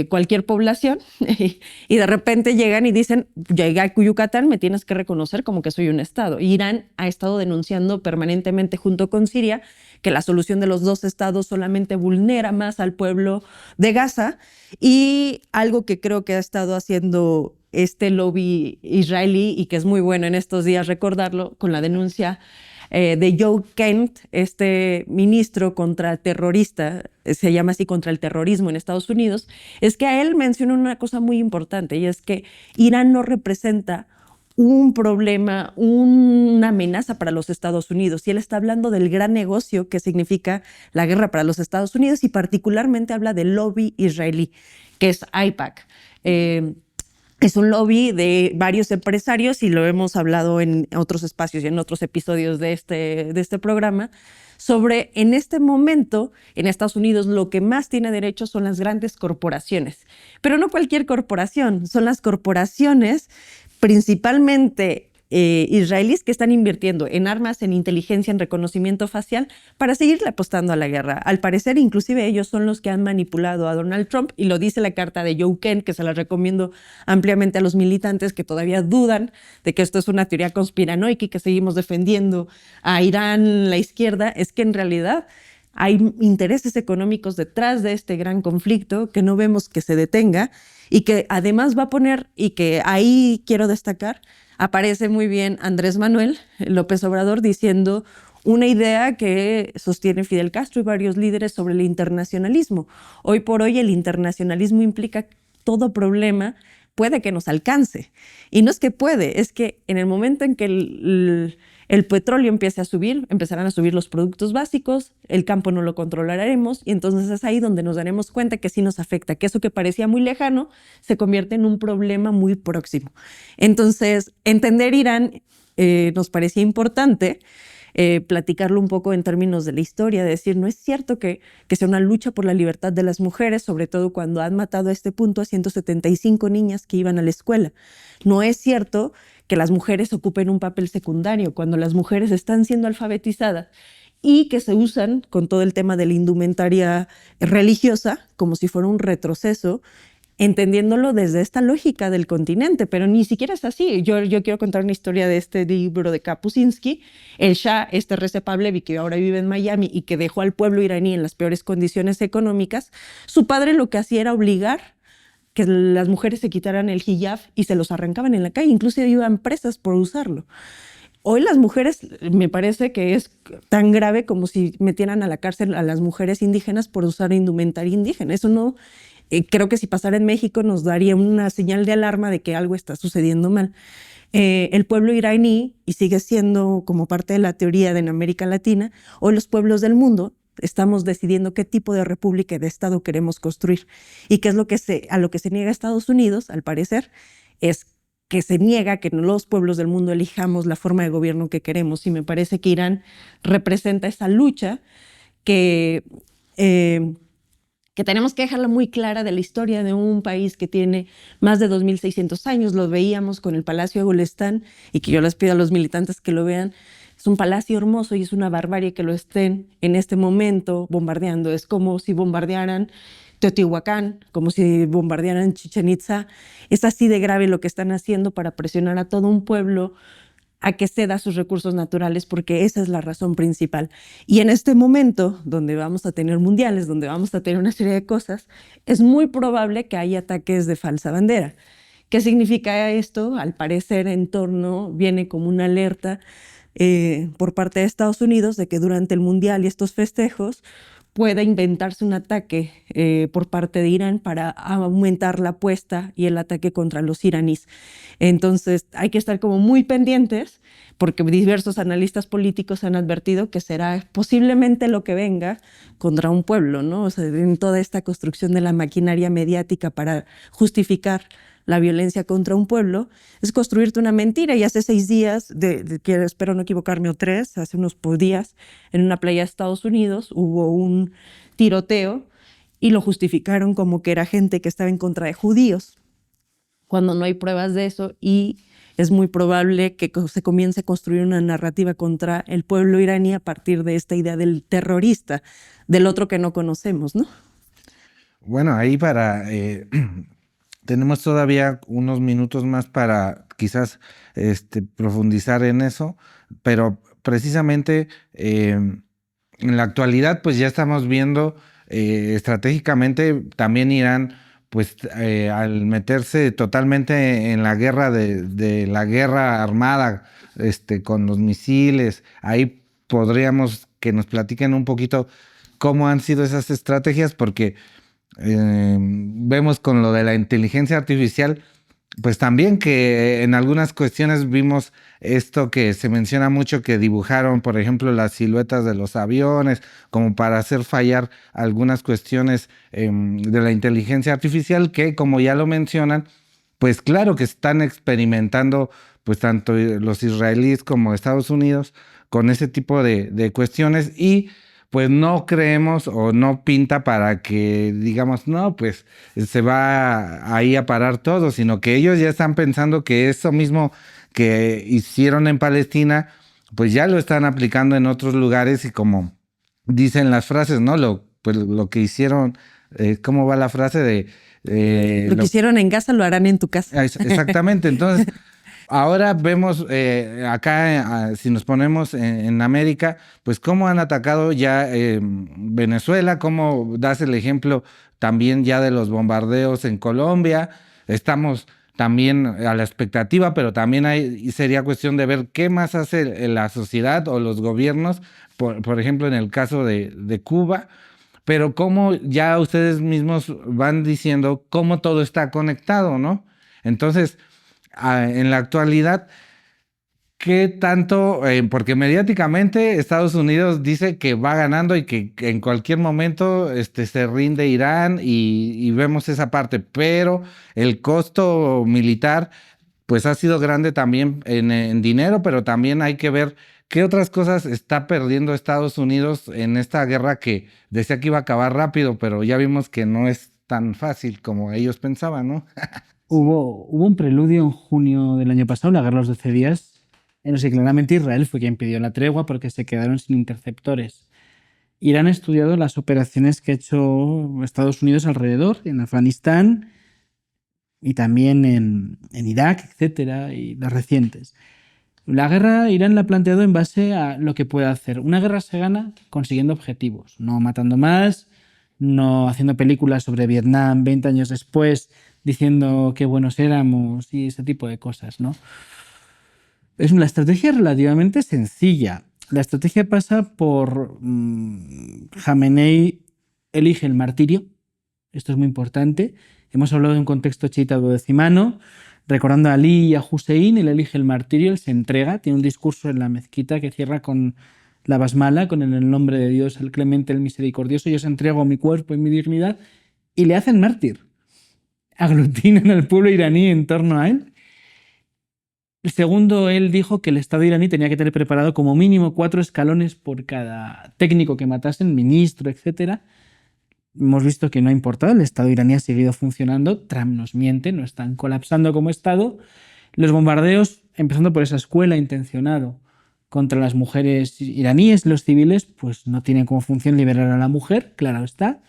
[SPEAKER 2] cualquier población, y de repente llegan y dicen, llegué a Yucatán, me tienes que reconocer como que soy un estado. Irán ha estado denunciando permanentemente junto con Siria que la solución de los dos estados solamente vulnera más al pueblo de Gaza, y algo que creo que ha estado haciendo este lobby israelí y que es muy bueno en estos días recordarlo con la denuncia de Joe Kent, este ministro contraterrorista, se llama así, contra el terrorismo en Estados Unidos, es que a él menciona una cosa muy importante, y es que Irán no representa un problema, una amenaza para los Estados Unidos. Y él está hablando del gran negocio que significa la guerra para los Estados Unidos, y particularmente habla del lobby israelí, que es AIPAC. Es un lobby de varios empresarios, y lo hemos hablado en otros espacios y en otros episodios de este programa, sobre en este momento en Estados Unidos lo que más tiene derecho son las grandes corporaciones. Pero no cualquier corporación, son las corporaciones principalmente israelíes que están invirtiendo en armas, en inteligencia, en reconocimiento facial para seguirle apostando a la guerra. Al parecer, inclusive ellos son los que han manipulado a Donald Trump, y lo dice la carta de Joe Kent, que se la recomiendo ampliamente a los militantes que todavía dudan de que esto es una teoría conspiranoica y que seguimos defendiendo a Irán, la izquierda. Es que en realidad hay intereses económicos detrás de este gran conflicto que no vemos que se detenga, y que además va a poner, y que ahí quiero destacar, aparece muy bien Andrés Manuel López Obrador diciendo una idea que sostiene Fidel Castro y varios líderes sobre el internacionalismo. Hoy por hoy el internacionalismo implica que todo problema puede que nos alcance. Y no es que puede, es que en el momento en que el petróleo empiece a subir, empezarán a subir los productos básicos, el campo no lo controlaremos, y entonces es ahí donde nos daremos cuenta que sí nos afecta, que eso que parecía muy lejano se convierte en un problema muy próximo. Entonces, entender Irán nos parecía importante. Platicarlo un poco en términos de la historia, de decir, no es cierto que sea una lucha por la libertad de las mujeres, sobre todo cuando han matado a este punto a 175 niñas que iban a la escuela. No es cierto que las mujeres ocupen un papel secundario cuando las mujeres están siendo alfabetizadas y que se usan con todo el tema de la indumentaria religiosa como si fuera un retroceso, entendiéndolo desde esta lógica del continente, pero ni siquiera es así. Yo quiero contar una historia de este libro de Kapuscinski. El Shah, este Recep Pahlavi, que ahora vive en Miami y que dejó al pueblo iraní en las peores condiciones económicas, su padre lo que hacía era obligar que las mujeres se quitaran el hijab y se los arrancaban en la calle, incluso iban presas por usarlo. Hoy las mujeres, me parece que es tan grave como si metieran a la cárcel a las mujeres indígenas por usar indumentaria indígena. Eso no... creo que si pasara en México nos daría una señal de alarma de que algo está sucediendo mal. El pueblo iraní, y sigue siendo como parte de la teoría de en América Latina, hoy los pueblos del mundo estamos decidiendo qué tipo de república y de Estado queremos construir. Y qué es lo que a lo que se niega Estados Unidos, al parecer, es que se niega que los pueblos del mundo elijamos la forma de gobierno que queremos. Y me parece que Irán representa esa lucha que tenemos que dejarla muy clara de la historia de un país que tiene más de 2.600 años. Lo veíamos con el Palacio de Golestán, y que yo les pido a los militantes que lo vean. Es un palacio hermoso y es una barbarie que lo estén en este momento bombardeando. Es como si bombardearan Teotihuacán, como si bombardearan Chichén Itzá. Es así de grave lo que están haciendo para presionar a todo un pueblo a que ceda sus recursos naturales, porque esa es la razón principal. Y en este momento, donde vamos a tener mundiales, donde vamos a tener una serie de cosas, es muy probable que haya ataques de falsa bandera. ¿Qué significa esto? Al parecer, viene como una alerta por parte de Estados Unidos de que durante el mundial y estos festejos pueda inventarse un ataque por parte de Irán para aumentar la apuesta y el ataque contra los iraníes. Entonces hay que estar como muy pendientes, porque diversos analistas políticos han advertido que será posiblemente lo que venga contra un pueblo, ¿no? O sea, en toda esta construcción de la maquinaria mediática para justificar la violencia contra un pueblo, es construirte una mentira. Y hace 6 días, espero no equivocarme, o 3, hace unos días, en una playa de Estados Unidos hubo un tiroteo y lo justificaron como que era gente que estaba en contra de judíos, cuando no hay pruebas de eso, y es muy probable que se comience a construir una narrativa contra el pueblo iraní a partir de esta idea del terrorista, del otro que no conocemos, ¿no?
[SPEAKER 1] Bueno, ahí tenemos todavía unos minutos más para quizás profundizar en eso, pero precisamente en la actualidad pues ya estamos viendo estratégicamente también Irán pues al meterse totalmente en la guerra de la guerra armada, con los misiles, ahí podríamos que nos platiquen un poquito cómo han sido esas estrategias, porque vemos con lo de la inteligencia artificial, pues también que en algunas cuestiones vimos esto que se menciona mucho, que dibujaron, por ejemplo, las siluetas de los aviones, como para hacer fallar algunas cuestiones de la inteligencia artificial, que como ya lo mencionan, pues claro que están experimentando, pues tanto los israelíes como Estados Unidos con ese tipo de cuestiones, y pues no creemos o no pinta para que digamos, no, pues se va ahí a parar todo, sino que ellos ya están pensando que eso mismo que hicieron en Palestina, pues ya lo están aplicando en otros lugares, y como dicen las frases, ¿no? Pues lo que hicieron, ¿cómo va la frase de...
[SPEAKER 2] Lo que hicieron en Gaza lo harán en tu casa.
[SPEAKER 1] Exactamente, entonces... Ahora vemos acá, si nos ponemos en América, pues cómo han atacado ya Venezuela, cómo das el ejemplo también ya de los bombardeos en Colombia. Estamos también a la expectativa, pero también sería cuestión de ver qué más hace la sociedad o los gobiernos, por ejemplo, en el caso de Cuba, pero cómo ya ustedes mismos van diciendo cómo todo está conectado, ¿no? Entonces... en la actualidad, ¿qué tanto? Porque mediáticamente Estados Unidos dice que va ganando y que en cualquier momento se rinde Irán, y vemos esa parte, pero el costo militar pues ha sido grande también en dinero, pero también hay que ver qué otras cosas está perdiendo Estados Unidos en esta guerra que decía que iba a acabar rápido, pero ya vimos que no es tan fácil como ellos pensaban, ¿no?
[SPEAKER 3] Hubo un preludio en junio del año pasado, la guerra de los 12 días, en los que claramente Israel fue quien pidió la tregua porque se quedaron sin interceptores. Irán ha estudiado las operaciones que ha hecho Estados Unidos alrededor, en Afganistán y también en Irak, etcétera, y las recientes. La guerra Irán la ha planteado en base a lo que puede hacer. Una guerra se gana consiguiendo objetivos, no matando más, no haciendo películas sobre Vietnam 20 años después diciendo qué buenos éramos y ese tipo de cosas, ¿no? Es una estrategia relativamente sencilla. La estrategia pasa por Jamenei elige el martirio. Esto es muy importante. Hemos hablado de un contexto chiita duodecimano. Recordando a Ali y a Hussein, él elige el martirio, él se entrega, tiene un discurso en la mezquita que cierra con la basmala, con el nombre de Dios, el clemente, el misericordioso. Yo os entrego mi cuerpo y mi dignidad, y le hacen mártir. Aglutinan al pueblo iraní en torno a él. Segundo, él dijo que el Estado iraní tenía que tener preparado como mínimo 4 escalones por cada técnico que matasen, ministro, etc. Hemos visto que no ha importado, el Estado iraní ha seguido funcionando, Trump nos miente, no están colapsando como Estado. Los bombardeos, empezando por esa escuela intencionado contra las mujeres iraníes, los civiles, pues no tienen como función liberar a la mujer, claro está.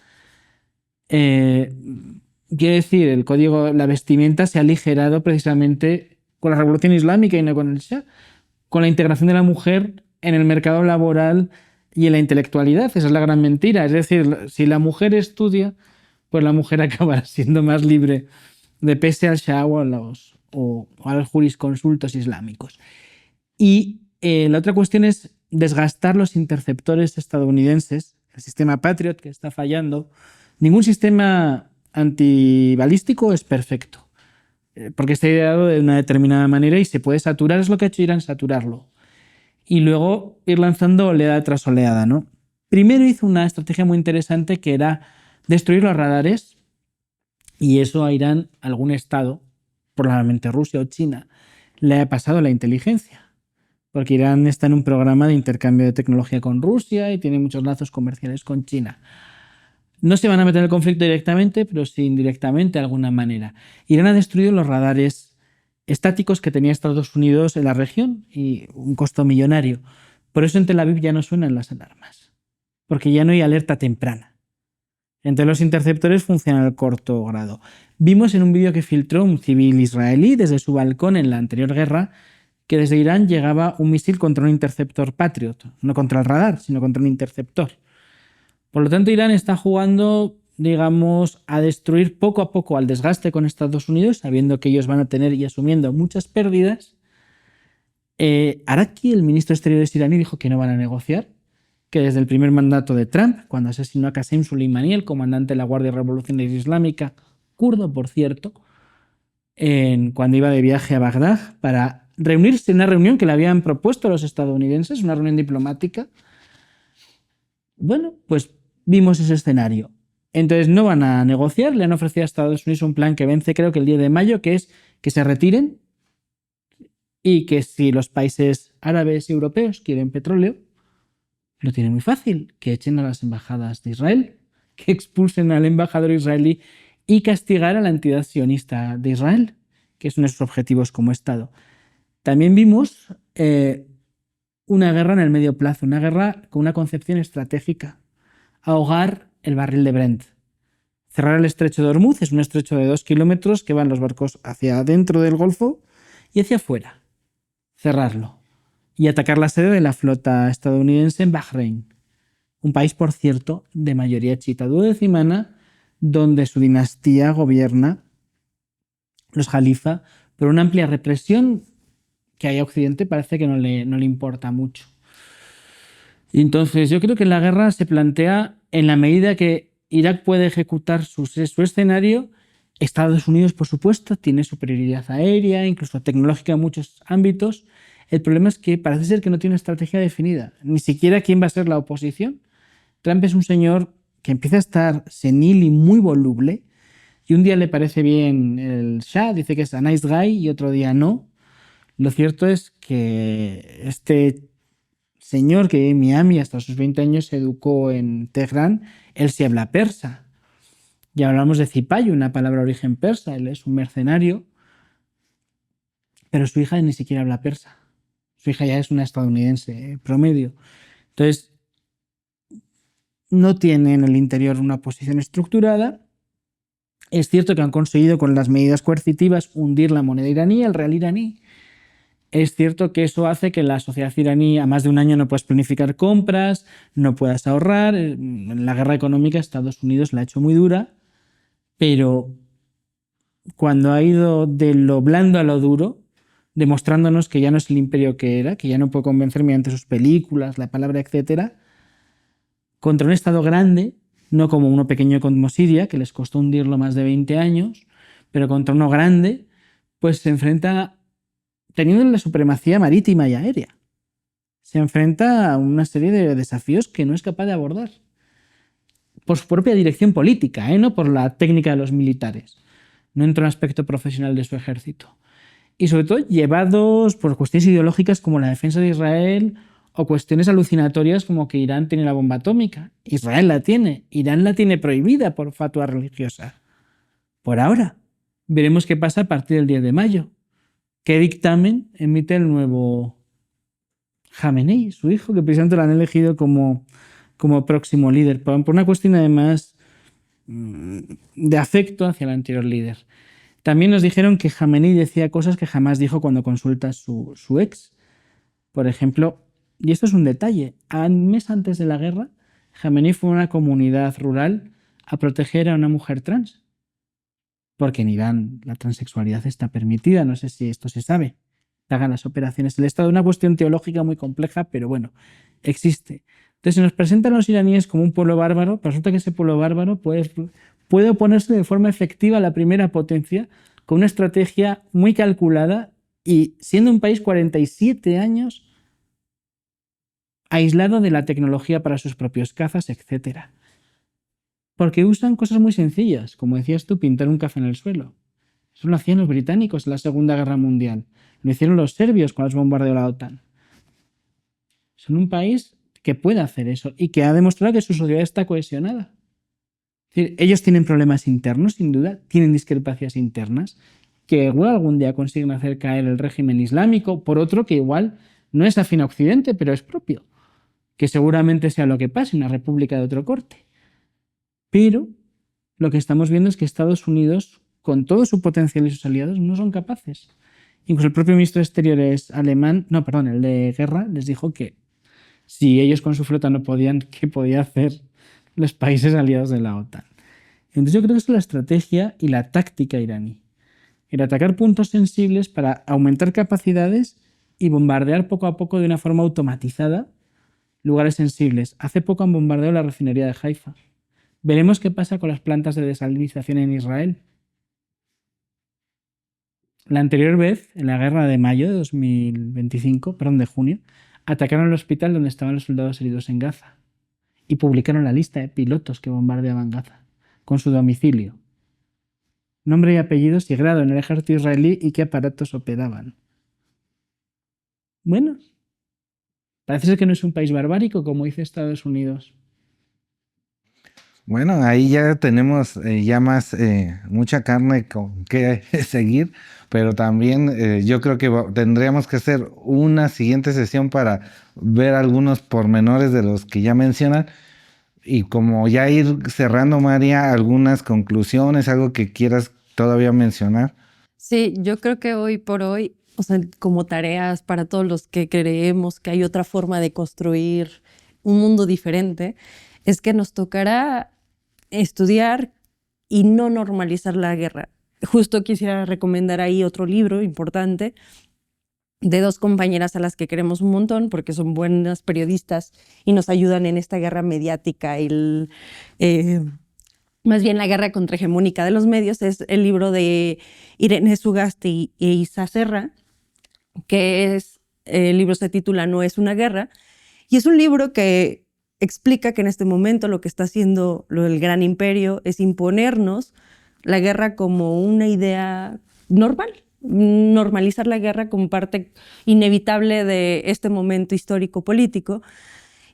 [SPEAKER 3] Quiere decir, el código, la vestimenta se ha aligerado precisamente con la Revolución Islámica y no con el Shah, con la integración de la mujer en el mercado laboral y en la intelectualidad. Esa es la gran mentira. Es decir, si la mujer estudia, pues la mujer acabará siendo más libre de pese al Shah o a los jurisconsultos islámicos. Y la otra cuestión es desgastar los interceptores estadounidenses, el sistema Patriot que está fallando. Ningún sistema antibalístico es perfecto, porque está ideado de una determinada manera y se puede saturar, es lo que ha hecho Irán, saturarlo. Y luego ir lanzando oleada tras oleada, ¿no? Primero hizo una estrategia muy interesante que era destruir los radares, y eso a Irán, algún estado, probablemente Rusia o China, le ha pasado la inteligencia. Porque Irán está en un programa de intercambio de tecnología con Rusia y tiene muchos lazos comerciales con China. No se van a meter en el conflicto directamente, pero sí indirectamente de alguna manera. Irán ha destruido los radares estáticos que tenía Estados Unidos en la región y un costo millonario. Por eso en Tel Aviv ya no suenan las alarmas, porque ya no hay alerta temprana. Entre los interceptores funcionan a corto grado. Vimos en un vídeo que filtró un civil israelí desde su balcón en la anterior guerra que desde Irán llegaba un misil contra un interceptor Patriot, no contra el radar, sino contra un interceptor. Por lo tanto, Irán está jugando digamos, a destruir poco a poco al desgaste con Estados Unidos, sabiendo que ellos van a tener y asumiendo muchas pérdidas. Araki, el ministro de Exteriores iraní, dijo que no van a negociar, que desde el primer mandato de Trump, cuando asesinó a Qasem Soleimani, el comandante de la Guardia Revolucionaria Islámica, kurdo, por cierto, cuando iba de viaje a Bagdad para reunirse en una reunión que le habían propuesto a los estadounidenses, una reunión diplomática. Bueno, pues vimos ese escenario. Entonces no van a negociar, le han ofrecido a Estados Unidos un plan que vence creo que el 10 de mayo, que es que se retiren y que si los países árabes y europeos quieren petróleo, lo tienen muy fácil, que echen a las embajadas de Israel, que expulsen al embajador israelí y castigar a la entidad sionista de Israel, que es uno de sus objetivos como Estado. También vimos una guerra en el medio plazo, una guerra con una concepción estratégica, ahogar el barril de Brent. Cerrar el estrecho de Hormuz, es un estrecho de 2 kilómetros que van los barcos hacia dentro del Golfo y hacia afuera. Cerrarlo. Y atacar la sede de la flota estadounidense en Bahrein. Un país, por cierto, de mayoría chiita duodecimana, donde su dinastía gobierna, los jalifa, por una amplia represión que hay a Occidente parece que no le importa mucho. Y entonces yo creo que la guerra se plantea en la medida que Irak puede ejecutar su escenario. Estados Unidos, por supuesto, tiene superioridad aérea, incluso tecnológica en muchos ámbitos. El problema es que parece ser que no tiene una estrategia definida, ni siquiera quién va a ser la oposición. Trump es un señor que empieza a estar senil y muy voluble, y un día le parece bien el Shah, dice que es a nice guy, y otro día no. Lo cierto es que este señor que vive en Miami hasta sus 20 años se educó en Teherán, él sí habla persa. Ya hablamos de cipayo, una palabra de origen persa, él es un mercenario, pero su hija ni siquiera habla persa. Su hija ya es una estadounidense promedio. Entonces, no tiene en el interior una posición estructurada. Es cierto que han conseguido con las medidas coercitivas hundir la moneda iraní, el real iraní. Es cierto que eso hace que la sociedad iraní a más de un año no puedas planificar compras, no puedas ahorrar. La guerra económica Estados Unidos la ha hecho muy dura, pero cuando ha ido de lo blando a lo duro, demostrándonos que ya no es el imperio que era, que ya no puede convencer mediante sus películas, la palabra, etcétera, contra un Estado grande, no como uno pequeño como Siria, que les costó hundirlo más de 20 años, pero contra uno grande, pues se enfrenta, teniendo la supremacía marítima y aérea, se enfrenta a una serie de desafíos que no es capaz de abordar. Por su propia dirección política, no por la técnica de los militares. No entra en un aspecto profesional de su ejército. Y sobre todo llevados por cuestiones ideológicas como la defensa de Israel o cuestiones alucinatorias como que Irán tiene la bomba atómica. Israel la tiene. Irán la tiene prohibida por fatua religiosa. Por ahora. Veremos qué pasa a partir del 10 de mayo. ¿Qué dictamen emite el nuevo Jamenei, su hijo, que precisamente lo han elegido como próximo líder? Por una cuestión además de afecto hacia el anterior líder. También nos dijeron que Jamenei decía cosas que jamás dijo cuando consulta su ex. Por ejemplo, y esto es un detalle, un mes antes de la guerra, Jamenei fue a una comunidad rural a proteger a una mujer trans. Porque en Irán la transexualidad está permitida, no sé si esto se sabe. Hagan las operaciones del Estado, una cuestión teológica muy compleja, pero bueno, existe. Entonces se nos presentan los iraníes como un pueblo bárbaro, pero resulta que ese pueblo bárbaro puede oponerse de forma efectiva a la primera potencia con una estrategia muy calculada y siendo un país 47 años aislado de la tecnología para sus propios cazas, etc. Porque usan cosas muy sencillas, como decías tú, pintar un café en el suelo. Eso lo hacían los británicos en la Segunda Guerra Mundial. Lo hicieron los serbios cuando los bombardeó la OTAN. Son un país que puede hacer eso y que ha demostrado que su sociedad está cohesionada. Es decir, ellos tienen problemas internos, sin duda, tienen discrepancias internas, que igual algún día consiguen hacer caer el régimen islámico, por otro que igual no es afín a Occidente, pero es propio, que seguramente sea lo que pase, una república de otro corte. Pero lo que estamos viendo es que Estados Unidos, con todo su potencial y sus aliados, no son capaces. Incluso el propio ministro de Exteriores alemán, el de guerra, les dijo que si ellos con su flota no podían, ¿qué podía hacer los países aliados de la OTAN? Entonces yo creo que es la estrategia y la táctica iraní. El atacar puntos sensibles para aumentar capacidades y bombardear poco a poco de una forma automatizada lugares sensibles. Hace poco han bombardeado la refinería de Haifa. Veremos qué pasa con las plantas de desalinización en Israel. La anterior vez, en la guerra de mayo de 2025, perdón, de junio, atacaron el hospital donde estaban los soldados heridos en Gaza y publicaron la lista de pilotos que bombardeaban Gaza, con su domicilio, nombre y apellidos y grado en el ejército israelí y qué aparatos operaban. Bueno, parece ser que no es un país barbárico como dice Estados Unidos.
[SPEAKER 1] Bueno, ahí ya tenemos ya más mucha carne con que seguir, pero también yo creo que tendríamos que hacer una siguiente sesión para ver algunos pormenores de los que ya mencionan y como ya ir cerrando, María, algunas conclusiones, algo que quieras todavía mencionar.
[SPEAKER 2] Sí, yo creo que hoy por hoy, o sea, como tareas para todos los que creemos que hay otra forma de construir un mundo diferente, es que nos tocará estudiar y no normalizar la guerra. Justo quisiera recomendar ahí otro libro importante de dos compañeras a las que queremos un montón porque son buenas periodistas y nos ayudan en esta guerra mediática y más bien la guerra contrahegemónica de los medios. Es el libro de Irene Sugasti e Isa Serra, que el libro se titula No es una guerra, y es un libro que explica que en este momento lo que está haciendo el gran imperio es imponernos la guerra como una idea normal, normalizar la guerra como parte inevitable de este momento histórico político.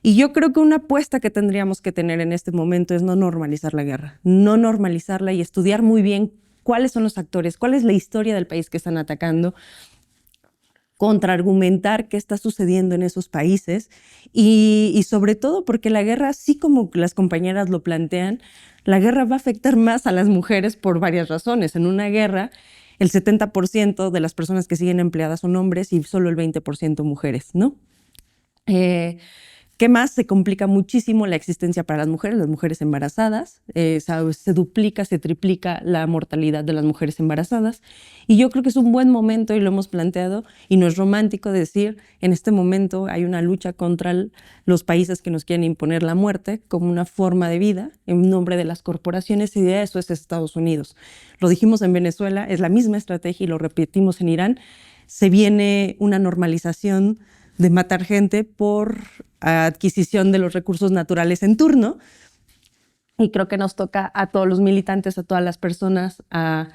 [SPEAKER 2] Y yo creo que una apuesta que tendríamos que tener en este momento es no normalizar la guerra, no normalizarla y estudiar muy bien cuáles son los actores, cuál es la historia del país que están atacando, contraargumentar qué está sucediendo en esos países y sobre todo porque la guerra, así como las compañeras lo plantean, la guerra va a afectar más a las mujeres por varias razones. En una guerra, el 70% de las personas que siguen empleadas son hombres y solo el 20% mujeres, ¿no? ¿Qué más? Se complica muchísimo la existencia para las mujeres embarazadas, se duplica, se triplica la mortalidad de las mujeres embarazadas. Y yo creo que es un buen momento, y lo hemos planteado, y no es romántico decir, en este momento hay una lucha contra los países que nos quieren imponer la muerte como una forma de vida en nombre de las corporaciones, y de eso es Estados Unidos. Lo dijimos en Venezuela, es la misma estrategia y lo repetimos en Irán. Se viene una normalización de matar gente por adquisición de los recursos naturales en turno. Y creo que nos toca a todos los militantes, a todas las personas, a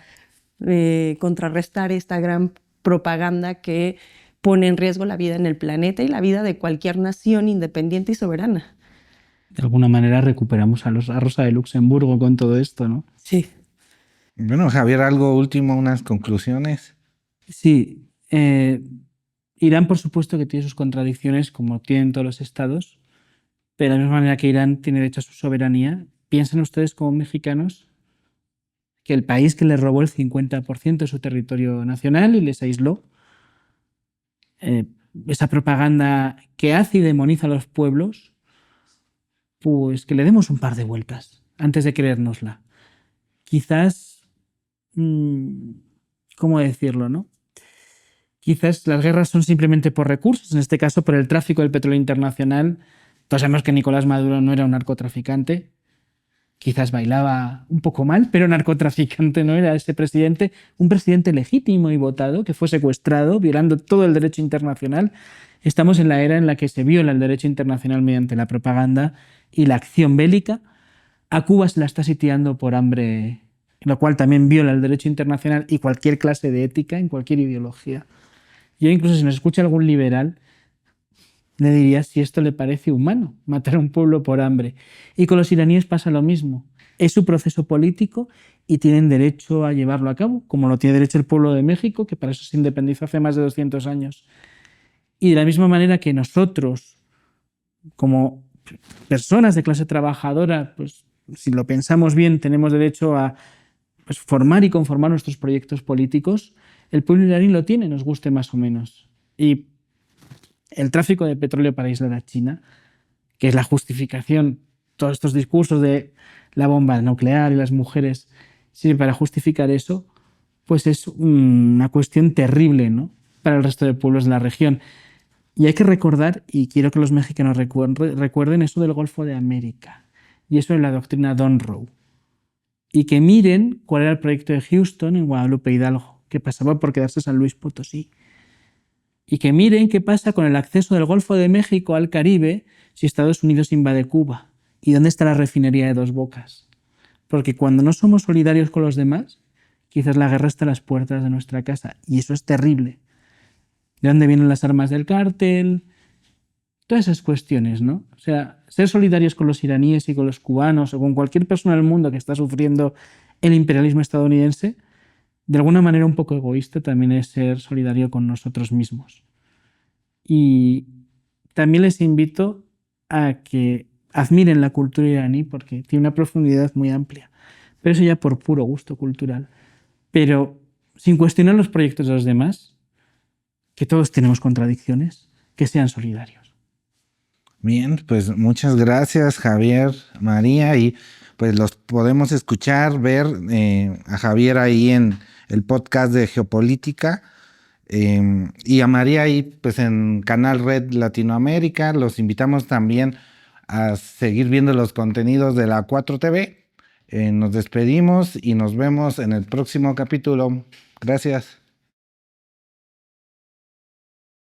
[SPEAKER 2] contrarrestar esta gran propaganda que pone en riesgo la vida en el planeta y la vida de cualquier nación independiente y soberana.
[SPEAKER 3] De alguna manera recuperamos a Rosa de Luxemburgo con todo esto, ¿no?
[SPEAKER 2] Sí.
[SPEAKER 1] Bueno, Javier, algo último, unas conclusiones.
[SPEAKER 3] Sí. Irán, por supuesto, que tiene sus contradicciones, como tienen todos los estados, pero de la misma manera que Irán tiene derecho a su soberanía, ¿piensan ustedes como mexicanos que el país que les robó el 50% de su territorio nacional y les aisló, esa propaganda que hace y demoniza a los pueblos, pues que le demos un par de vueltas antes de creérnosla? Quizás, ¿cómo decirlo, no? Quizás las guerras son simplemente por recursos, en este caso por el tráfico del petróleo internacional. Todos sabemos que Nicolás Maduro no era un narcotraficante, quizás bailaba un poco mal, pero narcotraficante no era ese presidente, un presidente legítimo y votado que fue secuestrado, violando todo el derecho internacional. Estamos en la era en la que se viola el derecho internacional mediante la propaganda y la acción bélica. A Cuba se la está sitiando por hambre, lo cual también viola el derecho internacional y cualquier clase de ética en cualquier ideología. Yo incluso si nos escucha algún liberal, le diría si esto le parece humano, matar a un pueblo por hambre. Y con los iraníes pasa lo mismo. Es su proceso político y tienen derecho a llevarlo a cabo, como lo tiene derecho el pueblo de México, que para eso se independizó hace más de 200 años. Y de la misma manera que nosotros, como personas de clase trabajadora, pues si lo pensamos bien, tenemos derecho a formar y conformar nuestros proyectos políticos, el pueblo iraní lo tiene, nos guste más o menos. Y el tráfico de petróleo para aislar a China, que es la justificación, todos estos discursos de la bomba nuclear y las mujeres sirve para justificar eso, pues es una cuestión terrible, ¿no?, para el resto de pueblos de la región. Y hay que recordar, y quiero que los mexicanos recuerden eso del Golfo de América y eso de la doctrina Monroe. Y que miren cuál era el proyecto de Houston en Guadalupe Hidalgo, que pasaba por quedarse San Luis Potosí. Y que miren qué pasa con el acceso del Golfo de México al Caribe si Estados Unidos invade Cuba. ¿Y dónde está la refinería de Dos Bocas? Porque cuando no somos solidarios con los demás, quizás la guerra está a las puertas de nuestra casa. Y eso es terrible. ¿De dónde vienen las armas del cártel? Todas esas cuestiones, ¿no? O sea, ser solidarios con los iraníes y con los cubanos o con cualquier persona del mundo que está sufriendo el imperialismo estadounidense, de alguna manera un poco egoísta también es ser solidario con nosotros mismos. Y también les invito a que admiren la cultura iraní porque tiene una profundidad muy amplia. Pero eso ya por puro gusto cultural. Pero sin cuestionar los proyectos de los demás, que todos tenemos contradicciones, que sean solidarios.
[SPEAKER 1] Bien, pues muchas gracias, Javier, María, y pues los podemos escuchar, ver a Javier ahí en el podcast de Geopolítica y a María ahí pues en Canal Red Latinoamérica. Los invitamos también a seguir viendo los contenidos de la 4TV. Nos despedimos y nos vemos en el próximo capítulo. Gracias.